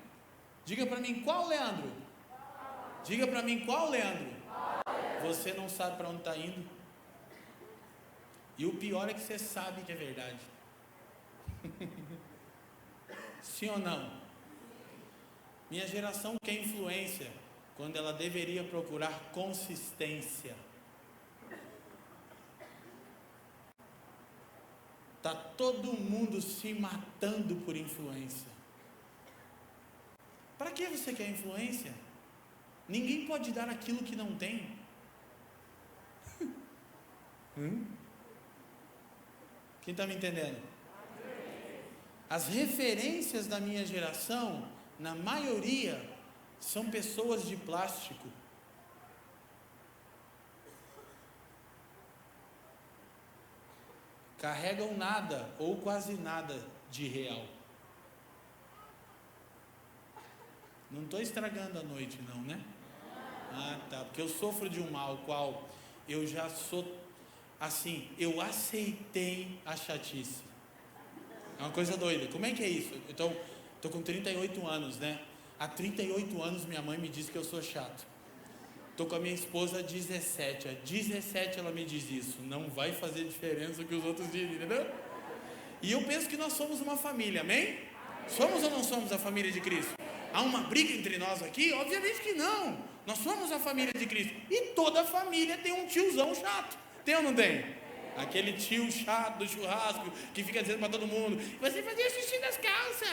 Diga para mim qual, Leandro? Diga para mim qual, Leandro? Você não sabe para onde está indo. E o pior é que você sabe que é verdade. Sim ou não? Minha geração quer influência quando ela deveria procurar consistência. Está todo mundo se matando por influência. Para que você quer influência? Ninguém pode dar aquilo que não tem. Quem está me entendendo? As referências da minha geração, na maioria, são pessoas de plástico. Carregam nada ou quase nada de real. Não estou estragando a noite não, né? Ah, tá, porque eu sofro de um mal, qual eu já sou assim, eu aceitei a chatice. É uma coisa doida. Como é que é isso? Então, estou com 38 anos, né? Há 38 anos minha mãe me diz que eu sou chato. Estou com a minha esposa há 17. Há 17 ela me diz isso. Não vai fazer diferença o que os outros dizem, entendeu? E eu penso que nós somos uma família, amém? Somos ou não somos a família de Cristo? Há uma briga entre nós aqui? Obviamente que não. Nós somos a família de Cristo. E toda família tem um tiozão chato. Tem ou não tem? Aquele tio chato do churrasco que fica dizendo para todo mundo: você fazia xixi nas calças.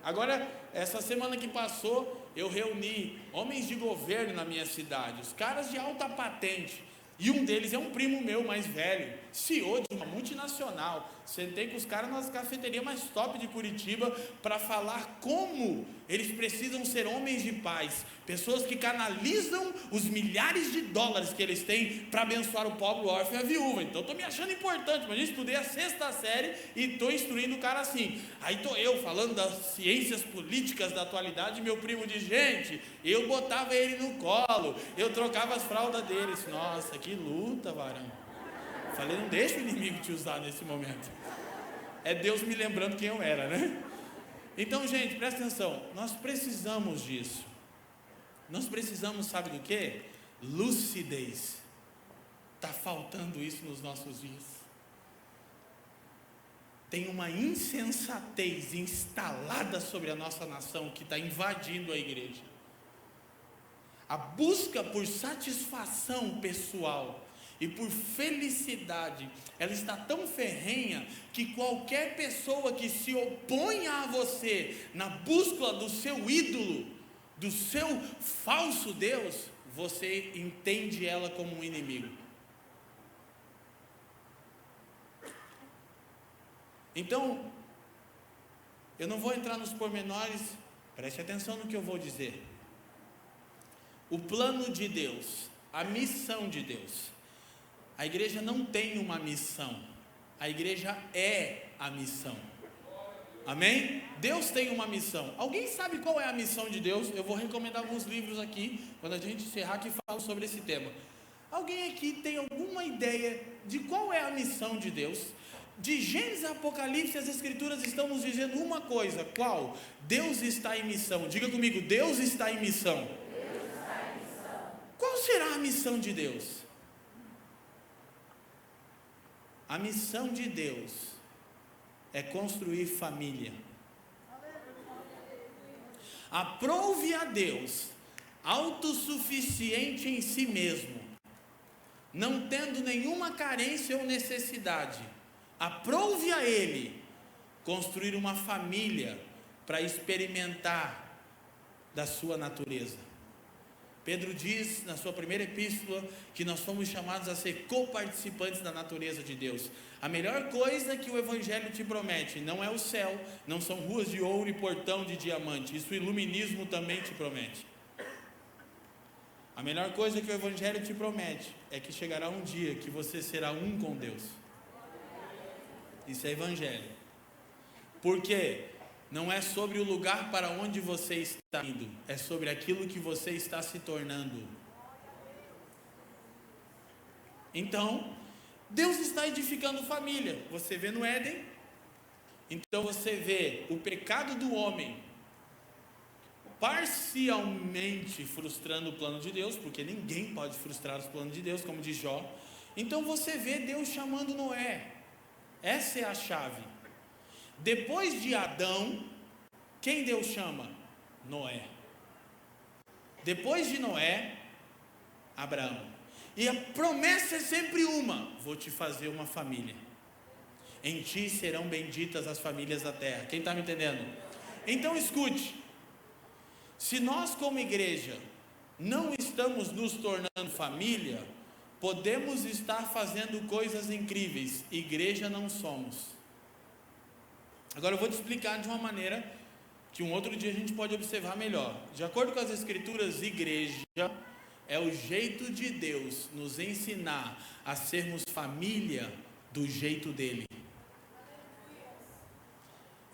Agora, essa semana que passou, eu reuni homens de governo na minha cidade, os caras de alta patente, e um deles é um primo meu mais velho, CEO de uma multinacional. Sentei com os caras nas cafeterias mais top de Curitiba para falar como eles precisam ser homens de paz, pessoas que canalizam os milhares de dólares que eles têm para abençoar o pobre, o órfão e a viúva. Então estou me achando importante, mas eu estudei a 6ª série e estou instruindo o cara assim. Aí estou eu falando das ciências políticas da atualidade, meu primo diz: gente, eu botava ele no colo, eu trocava as fraldas deles. Nossa, que luta, varão. Falei, não deixa o inimigo te usar nesse momento. É Deus me lembrando quem eu era, né? Então, gente, presta atenção. Nós precisamos disso. Nós precisamos, sabe do quê? Lucidez. Está faltando isso nos nossos dias. Tem uma insensatez instalada sobre a nossa nação que está invadindo a igreja. A busca por satisfação pessoal e por felicidade, ela está tão ferrenha que qualquer pessoa que se oponha a você na busca do seu ídolo, do seu falso Deus, você entende ela como um inimigo. Então, eu não vou entrar nos pormenores, preste atenção no que eu vou dizer. O plano de Deus, a missão de Deus, A igreja não tem uma missão, a igreja é a missão. Amém? Deus tem uma missão. Alguém sabe qual é a missão de Deus? Eu vou recomendar alguns livros aqui, quando a gente encerrar, que falam sobre esse tema. Alguém aqui tem alguma ideia de qual é a missão de Deus? De Gênesis a Apocalipse, as Escrituras estão nos dizendo uma coisa. Qual? Deus está em missão. Diga comigo, Deus está em missão. Deus está em missão. Qual será a missão de Deus? A missão de Deus é construir família. Aprove a Deus, autossuficiente em si mesmo, não tendo nenhuma carência ou necessidade, aprove a Ele construir uma família para experimentar da sua natureza. Pedro diz na sua primeira epístola que nós fomos chamados a ser coparticipantes da natureza de Deus. A melhor coisa que o Evangelho te promete não é o céu, não são ruas de ouro e portão de diamante, isso o iluminismo também te promete. A melhor coisa que o Evangelho te promete é que chegará um dia que você será um com Deus. Isso é Evangelho. Por quê? Não é sobre o lugar para onde você está indo, é sobre aquilo que você está se tornando. Então, Deus está edificando família. Você vê no Éden, então você vê o pecado do homem parcialmente frustrando o plano de Deus, porque ninguém pode frustrar os planos de Deus, como diz Jó. Então você vê Deus chamando Noé. Essa é a chave. Depois de Adão, quem Deus chama? Noé. Depois de Noé, Abraão. E a promessa é sempre uma: vou te fazer uma família. Em ti serão benditas as famílias da terra. Quem está me entendendo? Então escute. Se nós como igreja não estamos nos tornando família, podemos estar fazendo coisas incríveis. Igreja não somos. Agora eu vou te explicar de uma maneira que um outro dia a gente pode observar melhor. De acordo com as Escrituras, igreja é o jeito de Deus nos ensinar a sermos família do jeito dele.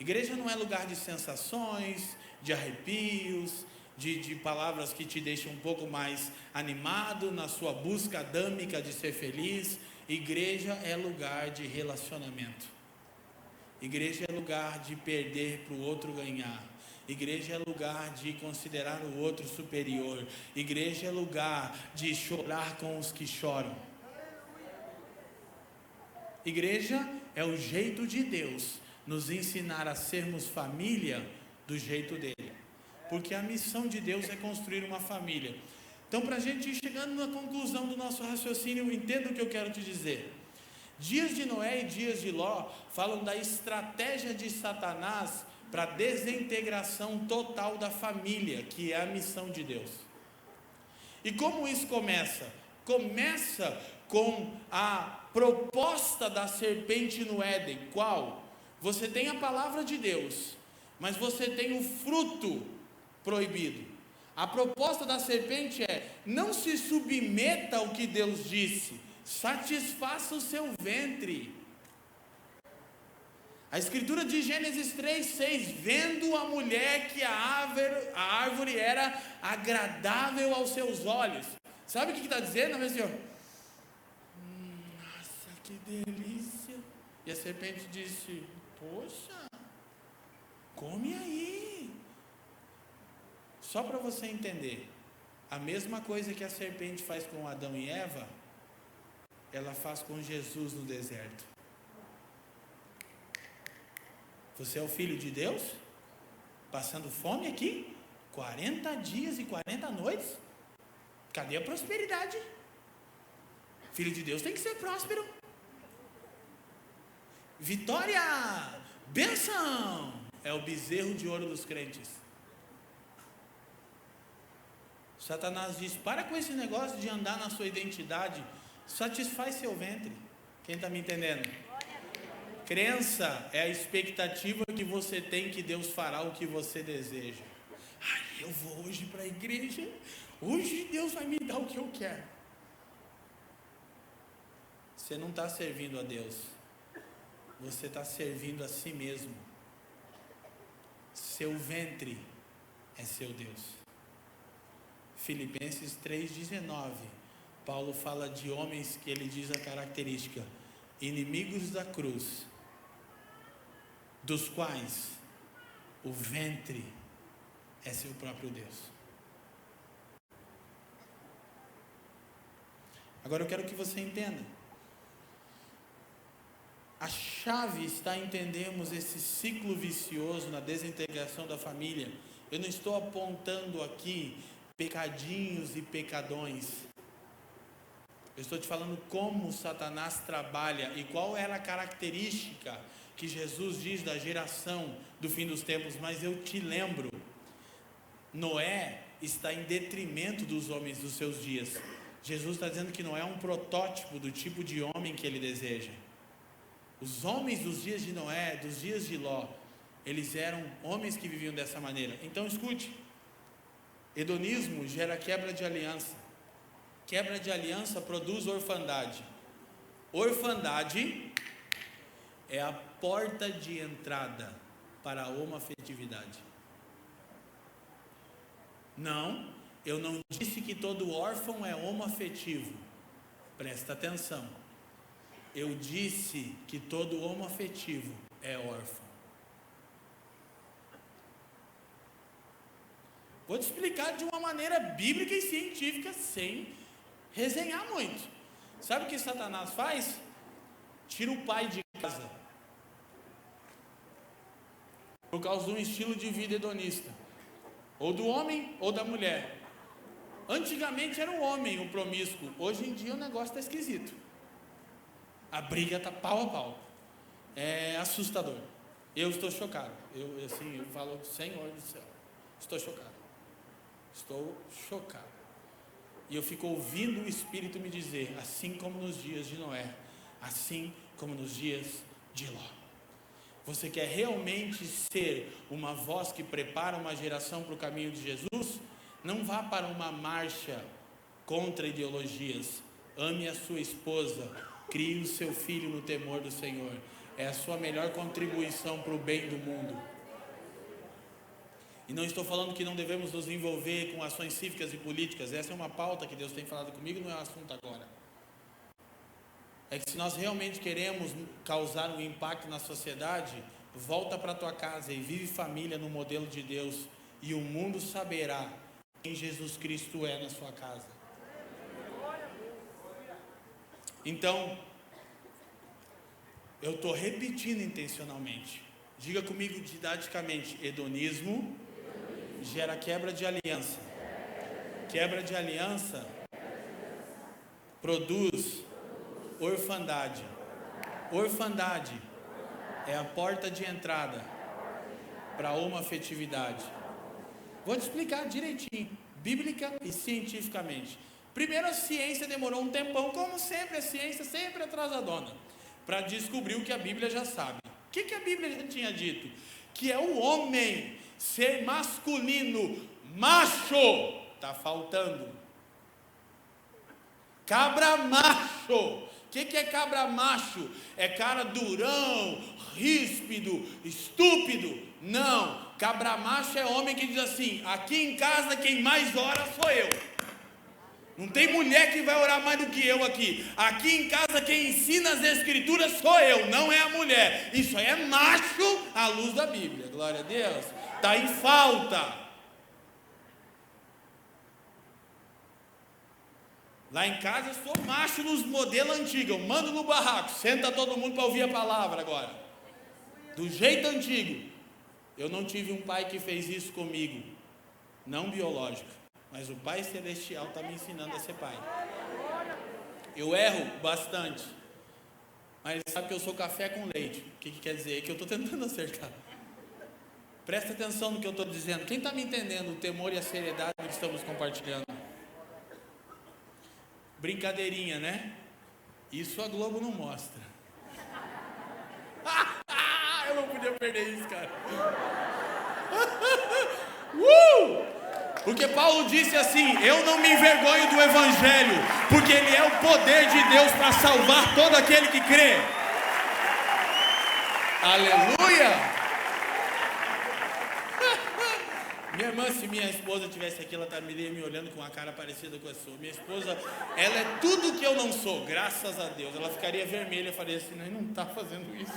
Igreja não é lugar de sensações, de arrepios, de palavras que te deixam um pouco mais animado na sua busca adâmica de ser feliz. Igreja é lugar de relacionamento. Igreja é lugar de perder para o outro ganhar. Igreja é lugar de considerar o outro superior. Igreja é lugar de chorar com os que choram. Igreja é o jeito de Deus nos ensinar a sermos família do jeito dele. Porque a missão de Deus é construir uma família. Então, para a gente ir chegando na conclusão do nosso raciocínio, entenda o que eu quero te dizer. Dias de Noé e dias de Ló falam da estratégia de Satanás para a desintegração total da família, que é a missão de Deus. E como isso começa? Começa com a proposta da serpente no Éden. Qual? Você tem a palavra de Deus, mas você tem o fruto proibido. A proposta da serpente é: não se submeta ao que Deus disse, satisfaça o seu ventre. A escritura de Gênesis 3:6, vendo a mulher que a árvore era agradável aos seus olhos. Sabe o que está dizendo, meu senhor? Nossa, que delícia. E a serpente disse: poxa, come aí. Só para você entender, a mesma coisa que a serpente faz com Adão e Eva, ela faz com Jesus no deserto. Você é o filho de Deus? Passando fome aqui? 40 dias e 40 noites? Cadê a prosperidade? Filho de Deus tem que ser próspero. Vitória! Bênção! É o bezerro de ouro dos crentes. Satanás diz: para com esse negócio de andar na sua identidade, satisfaz seu ventre. Quem está me entendendo? Crença é a expectativa que você tem que Deus fará o que você deseja. Ai, eu vou hoje para a igreja, hoje Deus vai me dar o que eu quero. você não está servindo a Deus, você está servindo a si mesmo. Seu ventre é seu Deus. Filipenses 3,19, Paulo fala de homens que ele diz a característica: inimigos da cruz, dos quais o ventre é seu próprio Deus. Agora eu quero que você entenda. A chave está em entendermos esse ciclo vicioso na desintegração da família. Eu não estou apontando aqui pecadinhos e pecadões. Eu estou te falando como Satanás trabalha e qual era a característica que Jesus diz da geração do fim dos tempos. Mas eu te lembro, Noé está em detrimento dos homens dos seus dias. Jesus está dizendo que Noé é um protótipo do tipo de homem que ele deseja. Os homens dos dias de Noé, dos dias de Ló, eles eram homens que viviam dessa maneira. Então escute, hedonismo gera quebra de aliança. Quebra de aliança produz orfandade. Orfandade é a porta de entrada para a homoafetividade. Não, eu não disse que todo órfão é homoafetivo. Presta atenção. Eu disse que todo homoafetivo é órfão. Vou te explicar de uma maneira bíblica e científica, sem resenhar muito. Sabe o que Satanás faz? Tira o pai de casa, por causa de um estilo de vida hedonista, ou do homem ou da mulher. Antigamente era o homem o promíscuo, hoje em dia o negócio está esquisito. A briga está pau a pau. É assustador. Eu estou chocado. Eu falo, Senhor do céu, estou chocado. Estou chocado. E eu fico ouvindo o Espírito me dizer, assim como nos dias de Noé, assim como nos dias de Ló. Você quer realmente ser uma voz que prepara uma geração para o caminho de Jesus? Não vá para uma marcha contra ideologias. Ame a sua esposa. Crie o seu filho no temor do Senhor. É a sua melhor contribuição para o bem do mundo. E não estou falando que não devemos nos envolver com ações cívicas e políticas. Essa é uma pauta que Deus tem falado comigo, não é um assunto agora. É que se nós realmente queremos causar um impacto na sociedade, volta para a tua casa e vive família no modelo de Deus, e o mundo saberá quem Jesus Cristo é na sua casa. Então, eu estou repetindo intencionalmente. Diga comigo didaticamente: hedonismo gera quebra de aliança. Quebra de aliança produz orfandade. Orfandade é a porta de entrada para a homoafetividade. Vou te explicar direitinho, bíblica e cientificamente. Primeiro, a ciência demorou um tempão, como sempre, a ciência sempre atrasadona, para descobrir o que a Bíblia já sabe. O que a Bíblia já tinha dito? Que é o homem ser masculino, macho. Está faltando. Cabra macho. O que é cabra macho? É cara durão, ríspido, estúpido? Não. Cabra macho é homem que diz assim: aqui em casa quem mais ora sou eu. Não tem mulher que vai orar mais do que eu aqui. Aqui em casa quem ensina as escrituras sou eu, não é a mulher. Isso aí é macho à luz da Bíblia. Glória a Deus. Está em falta. Lá em casa eu sou macho nos modelos antigos. Eu mando no barraco. Senta todo mundo para ouvir a palavra agora. Do jeito antigo. Eu não tive um pai que fez isso comigo. Não biológico. Mas o Pai Celestial está me ensinando a ser pai. Eu erro bastante. Mas sabe que eu sou café com leite. O que quer dizer? É que eu estou tentando acertar. Presta atenção no que eu estou dizendo. Quem está me entendendo o temor e a seriedade que estamos compartilhando? Brincadeirinha, né? Isso a Globo não mostra. Eu não podia perder isso, cara. Porque Paulo disse assim: eu não me envergonho do Evangelho, porque ele é o poder de Deus para salvar todo aquele que crê. Aleluia! Minha irmã, se minha esposa estivesse aqui, ela estaria me olhando com uma cara parecida com a sua. Minha esposa, ela é tudo que eu não sou, graças a Deus. Ela ficaria vermelha, eu faria assim: não está fazendo isso.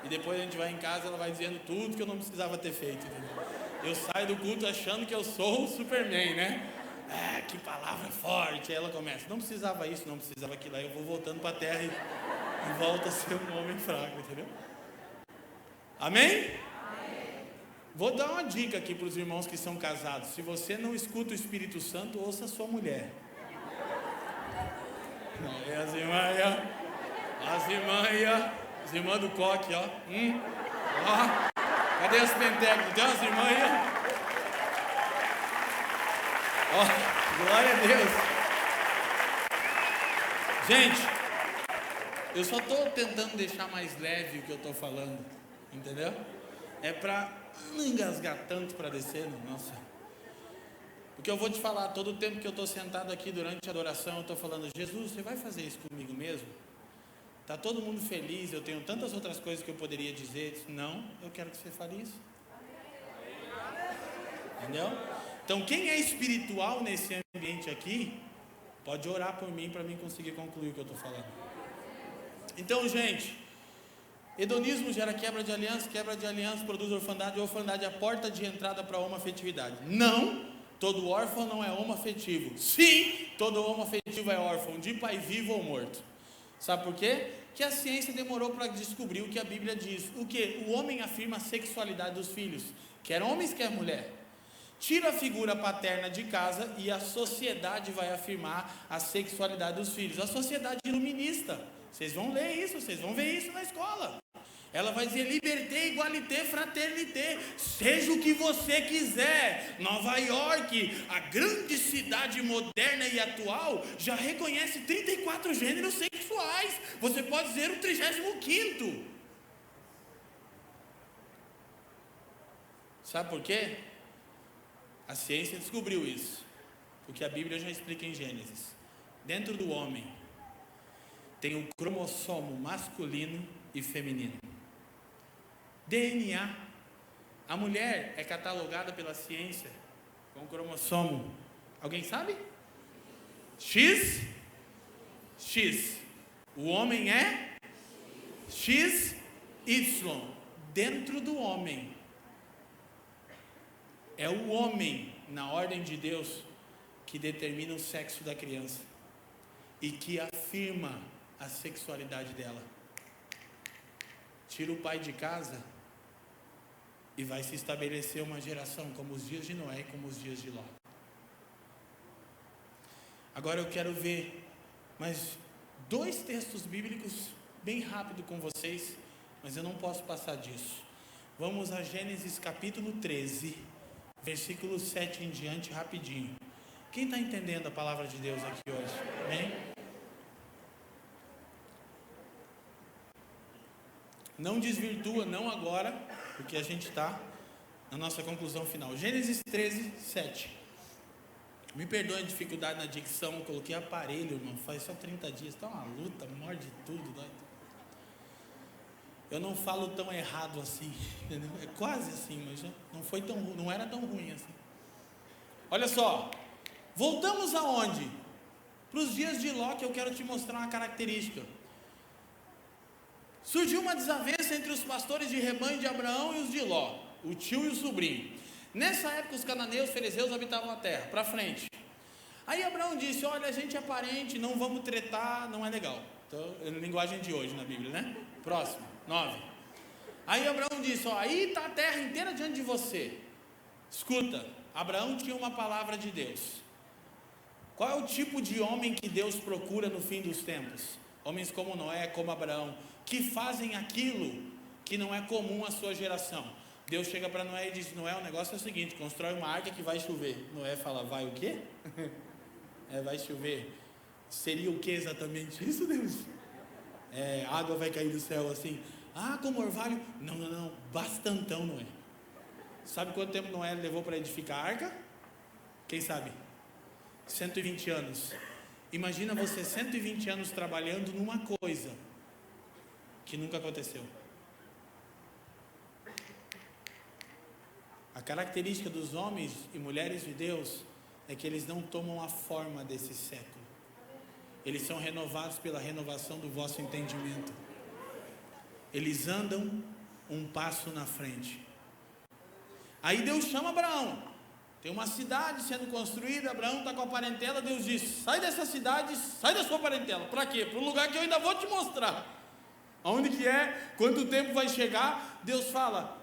E depois a gente vai em casa, ela vai dizendo tudo que eu não precisava ter feito, entendeu? Eu saio do culto achando que eu sou o Superman, né? Que palavra forte. Aí ela começa: não precisava isso, não precisava aquilo. Aí eu vou voltando para a terra e volto a ser um homem fraco, entendeu? Amém? Vou dar uma dica aqui para os irmãos que são casados. Se você não escuta o Espírito Santo, ouça a sua mulher. Aí as irmãs do coque, ó. Cadê as pentecas? Tem umas irmãs aí, ó. Glória a Deus. Gente, eu só estou tentando deixar mais leve o que eu estou falando, entendeu? É para não engasgar tanto para descer, não, nossa. Porque eu vou te falar, todo o tempo que eu estou sentado aqui durante a adoração, eu estou falando: Jesus, você vai fazer isso comigo mesmo? Está todo mundo feliz, eu tenho tantas outras coisas que eu poderia dizer. Não, eu quero que você fale isso. Entendeu? Então, quem é espiritual nesse ambiente aqui, pode orar por mim para mim conseguir concluir o que eu estou falando. Então, gente, hedonismo gera quebra de aliança produz orfandade, e orfandade é a porta de entrada para a homoafetividade. Não, todo órfão não é homoafetivo. Sim, todo homoafetivo é órfão, de pai vivo ou morto. Sabe por quê? Que a ciência demorou para descobrir o que a Bíblia diz. O que? O homem afirma a sexualidade dos filhos, quer homens, quer mulher. Tira a figura paterna de casa e a sociedade vai afirmar a sexualidade dos filhos. A sociedade iluminista. Vocês vão ler isso, vocês vão ver isso na escola. Ela vai dizer: liberté, igualité, fraternité. Seja o que você quiser. Nova York, a grande cidade moderna e atual, já reconhece 34 gêneros sexuais. Você pode dizer o 35º. Sabe por quê? A ciência descobriu isso. Porque a Bíblia já explica em Gênesis. Dentro do homem tem um cromossomo masculino e feminino. DNA. A mulher é catalogada pela ciência com cromossomo. Alguém sabe? X. O homem é XY. Dentro do homem. É o homem, na ordem de Deus, que determina o sexo da criança e que afirma a sexualidade dela. Tira o pai de casa e vai se estabelecer uma geração como os dias de Noé e como os dias de Ló. Agora eu quero ver mais 2 textos bíblicos bem rápido com vocês, mas eu não posso passar disso. Vamos a Gênesis capítulo 13, versículo 7 em diante, rapidinho. Quem está entendendo a palavra de Deus aqui hoje? Amém? Não desvirtua, não agora, porque a gente está na nossa conclusão final. Gênesis 13, 7. Me perdoe a dificuldade na dicção, eu coloquei aparelho, irmão, faz só 30 dias, está uma luta, morde tudo, dói. Eu não falo tão errado assim, entendeu? É quase assim, mas não foi tão, não era tão ruim assim. Olha só, voltamos aonde? Para os dias de Ló, que eu quero te mostrar uma característica. Surgiu uma desavença entre os pastores de rebanho de Abraão e os de Ló, o tio e o sobrinho. Nessa época os cananeus, fariseus habitavam a terra, para frente. Aí Abraão disse: olha, a gente é parente, não vamos tretar, não é legal. Então, é linguagem de hoje na Bíblia, né? Próximo, 9. Aí Abraão disse: ó, aí está a terra inteira diante de você. Escuta, Abraão tinha uma palavra de Deus. Qual é o tipo de homem que Deus procura no fim dos tempos? Homens como Noé, como Abraão, que fazem aquilo que não é comum à sua geração. Deus chega para Noé e diz: Noé, o negócio é o seguinte, constrói uma arca que vai chover. Noé fala: vai o quê? Vai chover. Seria o que exatamente isso, Deus? Água vai cair do céu assim. Como orvalho? Não, bastantão, Noé. Sabe quanto tempo Noé levou para edificar a arca? Quem sabe? 120 anos. Imagina você 120 anos trabalhando numa coisa que nunca aconteceu. A característica dos homens e mulheres de Deus é que eles não tomam a forma desse século. Eles são renovados pela renovação do vosso entendimento. Eles andam um passo na frente. Aí Deus chama Abraão. Tem uma cidade sendo construída, Abraão está com a parentela, Deus diz, sai dessa cidade, sai da sua parentela. Para quê? Para um lugar que eu ainda vou te mostrar. Aonde que é? Quanto tempo vai chegar? Deus fala,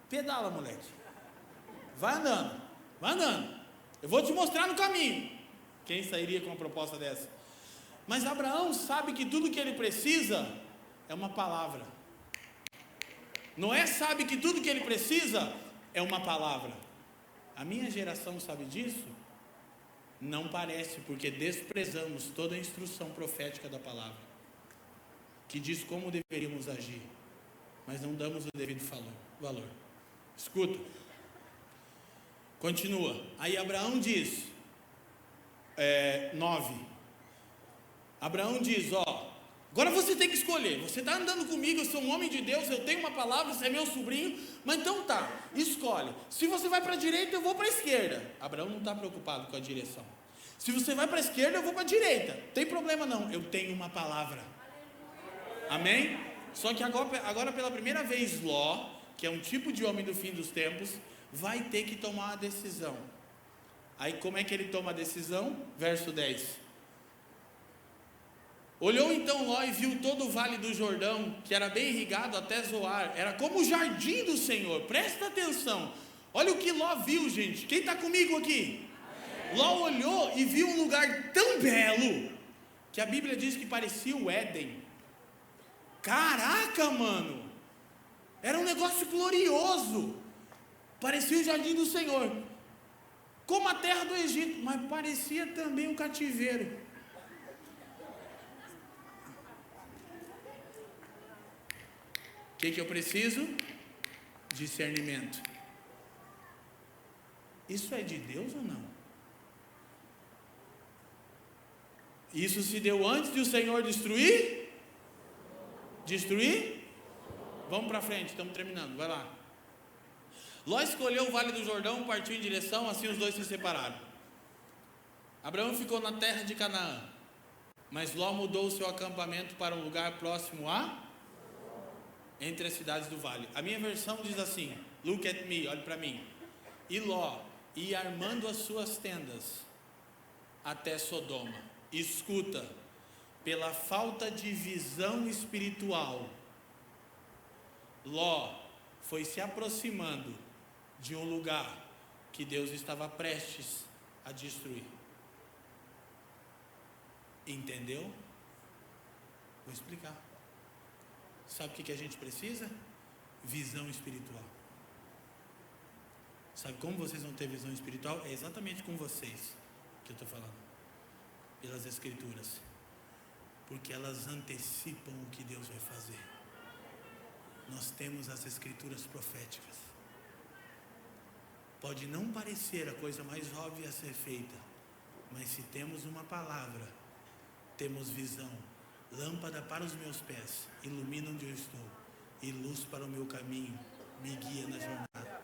pedala, moleque. Vai andando, vai andando. Eu vou te mostrar no caminho. Quem sairia com uma proposta dessa? Mas Abraão sabe que tudo que ele precisa é uma palavra. Noé sabe que tudo que ele precisa é uma palavra. A minha geração sabe disso? Não parece, porque desprezamos toda a instrução profética da palavra, que diz como deveríamos agir, mas não damos o devido valor. Escuta, continua. Aí Abraão diz, 9. Abraão diz, agora você tem que escolher. Você está andando comigo, eu sou um homem de Deus, eu tenho uma palavra, você é meu sobrinho, mas então tá, escolhe. Se você vai para a direita, eu vou para a esquerda. Abraão não está preocupado com a direção. Se você vai para a esquerda, eu vou para a direita. Não tem problema não, eu tenho uma palavra. Amém? Só que agora pela primeira vez, Ló, que é um tipo de homem do fim dos tempos, vai ter que tomar a decisão. Aí como é que ele toma a decisão? Verso 10. Olhou então Ló e viu todo o vale do Jordão, que era bem irrigado até Zoar, era como o jardim do Senhor. Presta atenção, olha o que Ló viu, gente. Quem está comigo aqui? Ló olhou e viu um lugar tão belo, que a Bíblia diz que parecia o Éden. Caraca, mano, era um negócio glorioso, parecia o jardim do Senhor, como a terra do Egito, mas parecia também um cativeiro. O que eu preciso? Discernimento. Isso é de Deus ou não? Isso se deu antes de o Senhor destruir? Destruir? Vamos para frente, estamos terminando, vai lá. Ló escolheu o vale do Jordão, partiu em direção, assim os dois se separaram. Abraão ficou na terra de Canaã, mas Ló mudou o seu acampamento para um lugar próximo entre as cidades do vale. A minha versão diz assim, look at me, olhe para mim. E Ló ia armando as suas tendas até Sodoma. Escuta, pela falta de visão espiritual, Ló foi se aproximando de um lugar que Deus estava prestes a destruir. Entendeu? Vou explicar. Sabe o que a gente precisa? Visão espiritual. Sabe como vocês vão ter visão espiritual? É exatamente com vocês que eu estou falando. Pelas Escrituras. Porque elas antecipam o que Deus vai fazer. Nós temos as Escrituras proféticas. Pode não parecer a coisa mais óbvia a ser feita, mas se temos uma palavra, temos visão. Lâmpada para os meus pés, ilumina onde eu estou, e luz para o meu caminho, me guia na jornada.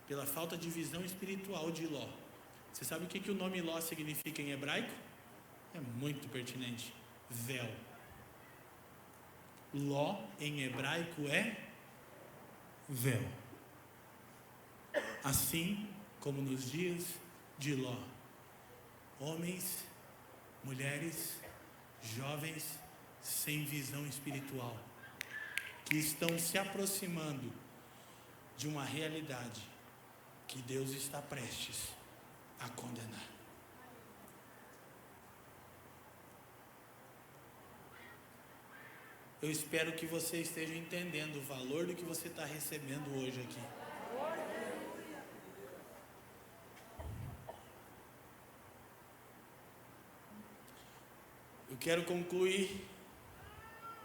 Pela falta de visão espiritual de Ló. Você sabe o que o nome Ló significa em hebraico? É muito pertinente. Véu. Ló em hebraico é véu. Assim como nos dias de Ló, homens, mulheres, jovens sem visão espiritual, que estão se aproximando de uma realidade que Deus está prestes a condenar. Eu espero que você esteja entendendo o valor do que você está recebendo hoje aqui. Eu quero concluir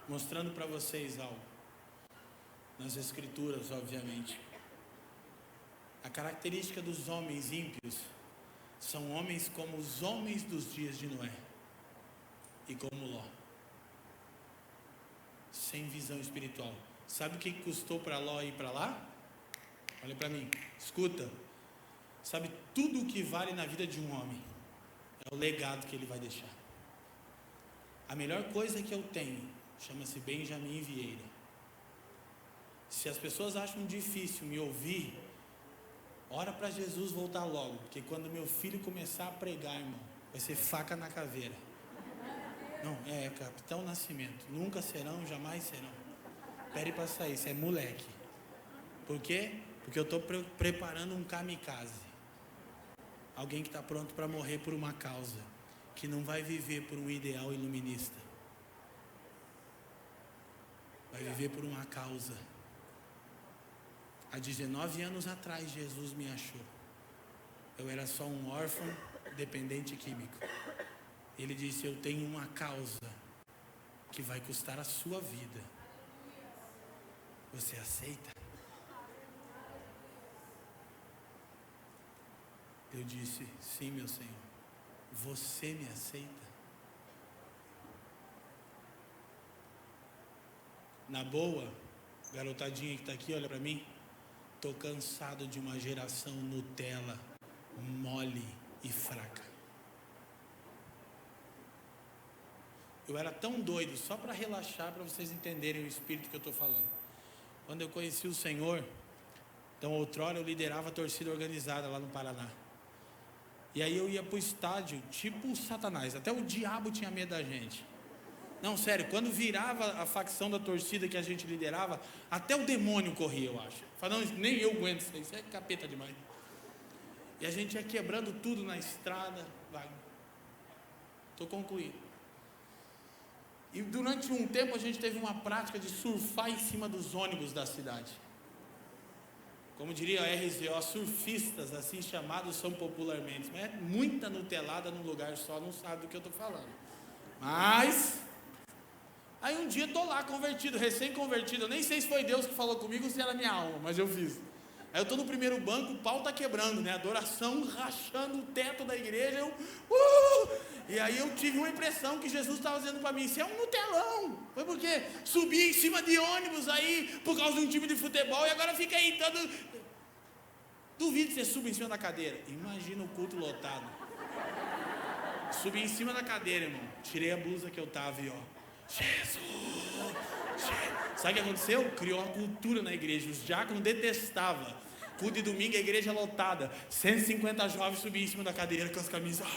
mostrando para vocês algo, nas Escrituras, obviamente. A característica dos homens ímpios são homens como os homens dos dias de Noé e como Ló, sem visão espiritual. Sabe o que custou para Ló ir para lá? Olha para mim, escuta. Sabe tudo o que vale na vida de um homem é o legado que ele vai deixar. A melhor coisa que eu tenho chama-se Benjamin Vieira. Se as pessoas acham difícil me ouvir, ora para Jesus voltar logo, porque quando meu filho começar a pregar, irmão, vai ser faca na caveira. Não, Capitão Nascimento. Nunca serão, jamais serão. Pere para sair, isso é moleque. Por quê? Porque eu estou preparando um kamikaze. Alguém que está pronto para morrer por uma causa, que não vai viver por um ideal iluminista. Vai viver por uma causa. Há 19 anos atrás, Jesus me achou. Eu era só um órfão dependente químico. Ele disse: eu tenho uma causa que vai custar a sua vida. Você aceita? Eu disse: sim, meu Senhor. Você me aceita? Na boa, garotadinha que está aqui, olha para mim. Estou cansado de uma geração Nutella, mole e fraca. Eu era tão doido, só para relaxar, para vocês entenderem o espírito que eu estou falando. Quando eu conheci o Senhor, então outrora eu liderava a torcida organizada lá no Paraná. E aí eu ia para o estádio, tipo o Satanás, até o diabo tinha medo da gente. Não, sério, quando virava a facção da torcida que a gente liderava, até o demônio corria, eu acho. Falando, nem eu aguento isso é capeta demais. E a gente ia quebrando tudo na estrada. Vai. Estou concluindo. E durante um tempo a gente teve uma prática de surfar em cima dos ônibus da cidade. Como diria a RZO, surfistas, assim chamados são popularmente. Mas é muita nutelada num lugar só, não sabe do que eu estou falando. Mas... aí um dia estou lá convertido, recém-convertido. Eu nem sei se foi Deus que falou comigo ou se era minha alma, mas eu fiz. Aí eu estou no primeiro banco, o pau está quebrando, né? Adoração rachando o teto da igreja. E aí eu tive uma impressão que Jesus estava dizendo para mim: isso é um Nutelão. Foi porque subi em cima de ônibus aí por causa de um time de futebol e agora fica aí todo... Duvido que você suba em cima da cadeira. Imagina o culto lotado. Subi em cima da cadeira, irmão. Tirei a blusa que eu estava e ó. Jesus! Sabe o que aconteceu? Criou uma cultura na igreja. Os diáconos detestavam. Culto de domingo, a igreja lotada. 150 jovens subiam em cima da cadeira com as camisas.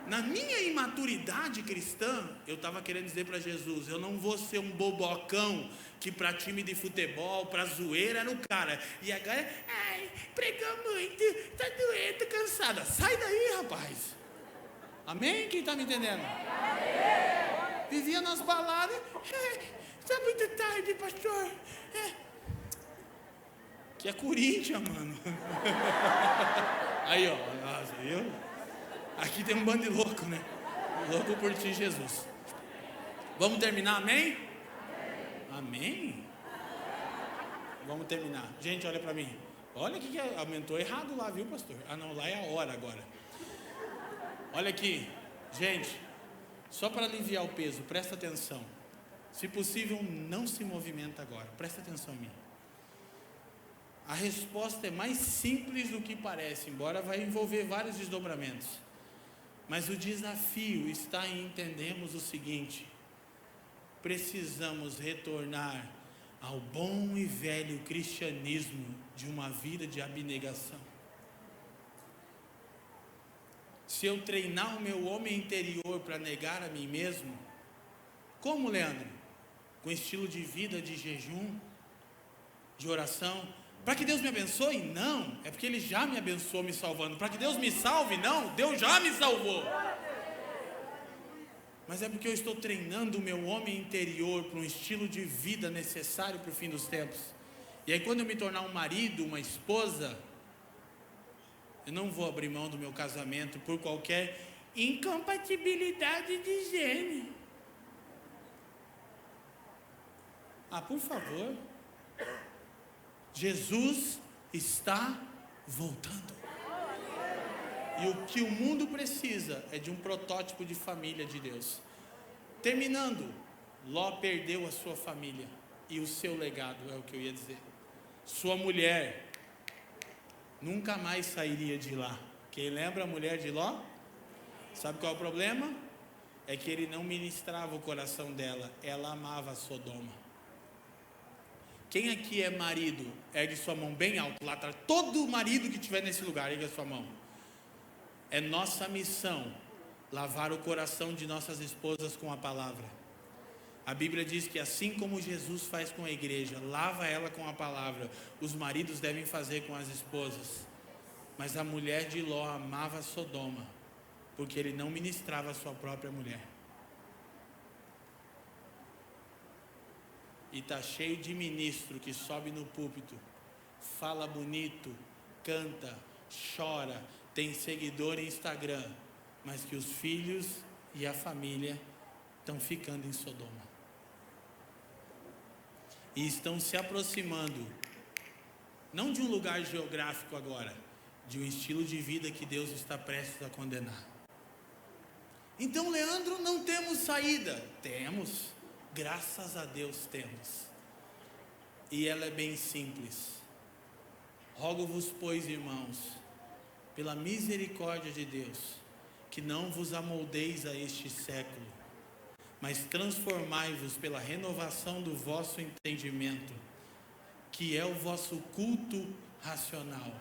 Na minha imaturidade cristã, eu estava querendo dizer para Jesus: eu não vou ser um bobocão que para time de futebol, para zoeira era o cara. E agora, ai, pregou muito, tá doendo, tô cansada. Sai daí, rapaz. Amém? Quem está me entendendo? Vivia nas baladas. Está muito tarde, pastor. Que é Corinthians, mano. Aí, ó. Viu? Aqui tem um bando de louco, né? Louco por ti, Jesus. Vamos terminar, amém? Amém? Vamos terminar. Gente, olha para mim. Olha que aumentou errado lá, viu, pastor? Ah, não, lá é a hora agora. Olha aqui, gente, só para aliviar o peso, presta atenção. Se possível, não se movimenta agora, presta atenção em mim. A resposta é mais simples do que parece, embora vai envolver vários desdobramentos. Mas o desafio está em entendermos o seguinte: precisamos retornar ao bom e velho cristianismo de uma vida de abnegação. Se eu treinar o meu homem interior para negar a mim mesmo, como, Leandro? Com estilo de vida de jejum, de oração, para que Deus me abençoe? Não, é porque Ele já me abençoou me salvando. Para que Deus me salve? Não, Deus já me salvou. Mas é porque eu estou treinando o meu homem interior para um estilo de vida necessário para o fim dos tempos. E aí quando eu me tornar um marido, uma esposa, eu não vou abrir mão do meu casamento por qualquer incompatibilidade de gênero. Ah, por favor. Jesus está voltando. E o que o mundo precisa é de um protótipo de família de Deus. Terminando, Ló perdeu a sua família e o seu legado, é o que eu ia dizer. Sua mulher nunca mais sairia de lá. Quem lembra a mulher de Ló? Sabe qual é o problema? É que ele não ministrava o coração dela, ela amava Sodoma. Quem aqui é marido, ergue sua mão bem alto lá atrás. Todo marido que estiver nesse lugar, ergue a sua mão. É nossa missão lavar o coração de nossas esposas com a palavra. A Bíblia diz que assim como Jesus faz com a igreja, lava ela com a palavra, os maridos devem fazer com as esposas. Mas a mulher de Ló amava Sodoma, porque ele não ministrava a sua própria mulher. E está cheio de ministro que sobe no púlpito, fala bonito, canta, chora, tem seguidor em Instagram, mas que os filhos e a família estão ficando em Sodoma. E estão se aproximando, não de um lugar geográfico agora, de um estilo de vida que Deus está prestes a condenar. Então, Leandro, não temos saída. Temos, graças a Deus temos. E ela é bem simples. Rogo-vos, pois, irmãos, pela misericórdia de Deus, que não vos amoldeis a este século, mas transformai-vos pela renovação do vosso entendimento, que é o vosso culto racional,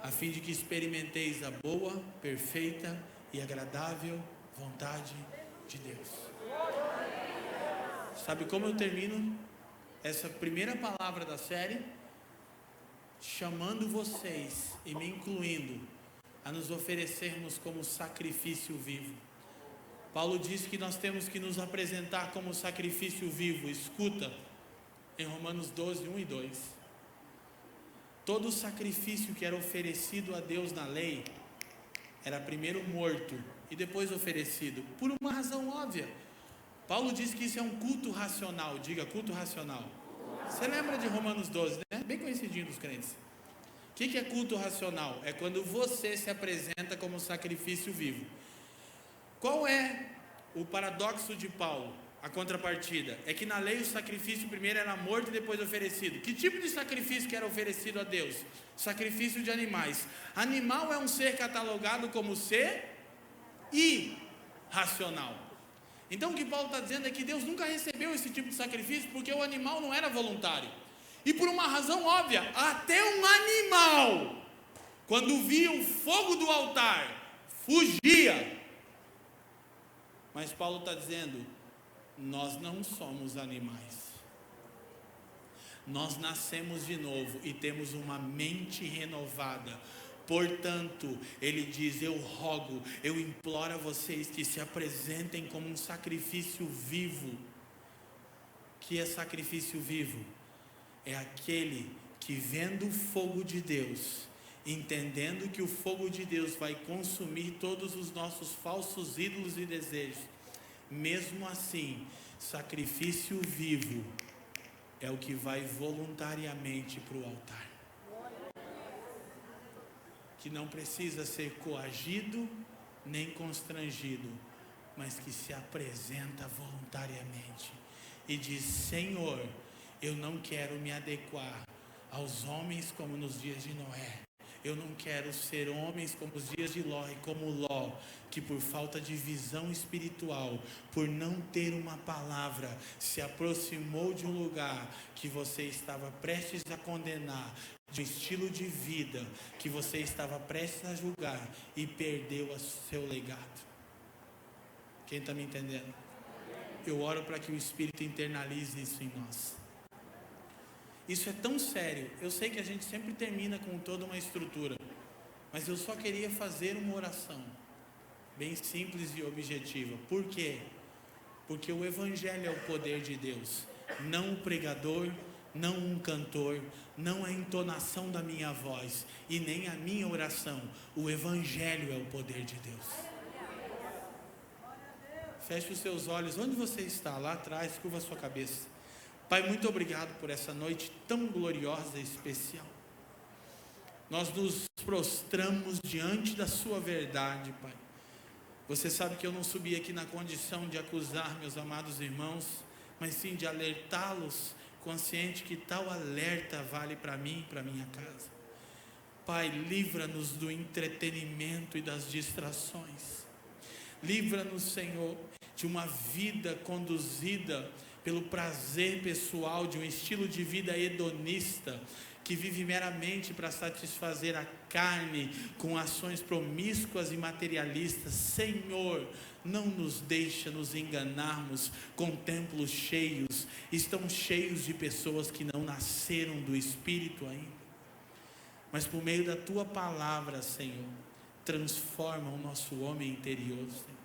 a fim de que experimenteis a boa, perfeita e agradável vontade de Deus. Sabe como eu termino essa primeira palavra da série? Chamando vocês e me incluindo a nos oferecermos como sacrifício vivo. Paulo diz que nós temos que nos apresentar como sacrifício vivo. Escuta, em Romanos 12, 1 e 2. Todo sacrifício que era oferecido a Deus na lei era primeiro morto e depois oferecido, por uma razão óbvia. Paulo diz que isso é um culto racional. Diga, culto racional. Você lembra de Romanos 12, né? Bem conhecidinho dos crentes. O que é culto racional? É quando você se apresenta como sacrifício vivo. Qual é o paradoxo de Paulo? A contrapartida é que na lei o sacrifício primeiro era morto e depois oferecido. Que tipo de sacrifício que era oferecido a Deus? Sacrifício de animais. Animal é um ser catalogado como ser irracional. Então o que Paulo está dizendo é que Deus nunca recebeu esse tipo de sacrifício porque o animal não era voluntário. E por uma razão óbvia, até um animal, quando via o fogo do altar, fugia. Mas Paulo está dizendo, nós não somos animais. Nós nascemos de novo e temos uma mente renovada. Portanto, ele diz, eu rogo, eu imploro a vocês que se apresentem como um sacrifício vivo. Que é sacrifício vivo? É aquele que vendo o fogo de Deus, entendendo que o fogo de Deus vai consumir todos os nossos falsos ídolos e desejos, mesmo assim, sacrifício vivo é o que vai voluntariamente para o altar. Que não precisa ser coagido nem constrangido, mas que se apresenta voluntariamente e diz, Senhor, eu não quero me adequar aos homens como nos dias de Noé. Eu não quero ser homens como os dias de Ló e como Ló, que por falta de visão espiritual, por não ter uma palavra, se aproximou de um lugar que você estava prestes a condenar, de um estilo de vida que você estava prestes a julgar e perdeu o seu legado. Quem está me entendendo? Eu oro para que o Espírito internalize isso em nós. Isso é tão sério. Eu sei que a gente sempre termina com toda uma estrutura, mas eu só queria fazer uma oração bem simples e objetiva. Por quê? Porque o Evangelho é o poder de Deus, não o pregador, não um cantor, não a entonação da minha voz e nem a minha oração. O Evangelho é o poder de Deus. Feche os seus olhos. Onde você está? Lá atrás, curva a sua cabeça. Pai, muito obrigado por essa noite tão gloriosa e especial. Nós nos prostramos diante da sua verdade, Pai. Você sabe que eu não subi aqui na condição de acusar meus amados irmãos, mas sim de alertá-los, consciente que tal alerta vale para mim e para minha casa. Pai, livra-nos do entretenimento e das distrações. Livra-nos, Senhor, de uma vida conduzida pelo prazer pessoal, de um estilo de vida hedonista, que vive meramente para satisfazer a carne, com ações promíscuas e materialistas. Senhor, não nos deixa nos enganarmos com templos cheios, estão cheios de pessoas que não nasceram do Espírito ainda, mas por meio da Tua palavra, Senhor, transforma o nosso homem interior, Senhor.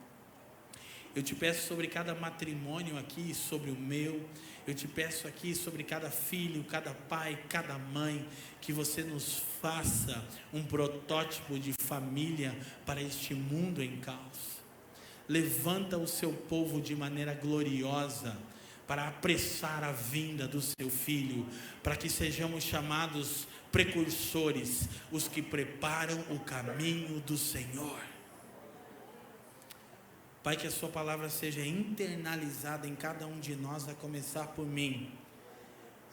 Eu te peço sobre cada matrimônio aqui, sobre o meu. Eu te peço aqui sobre cada filho, cada pai, cada mãe, que você nos faça um protótipo de família para este mundo em caos. Levanta o seu povo de maneira gloriosa para apressar a vinda do seu Filho, para que sejamos chamados precursores, os que preparam o caminho do Senhor. Pai, que a sua palavra seja internalizada em cada um de nós, a começar por mim,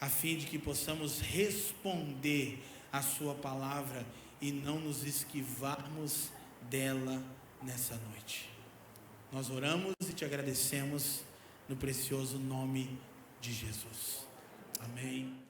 a fim de que possamos responder à sua palavra e não nos esquivarmos dela nessa noite. Nós oramos e te agradecemos no precioso nome de Jesus. Amém.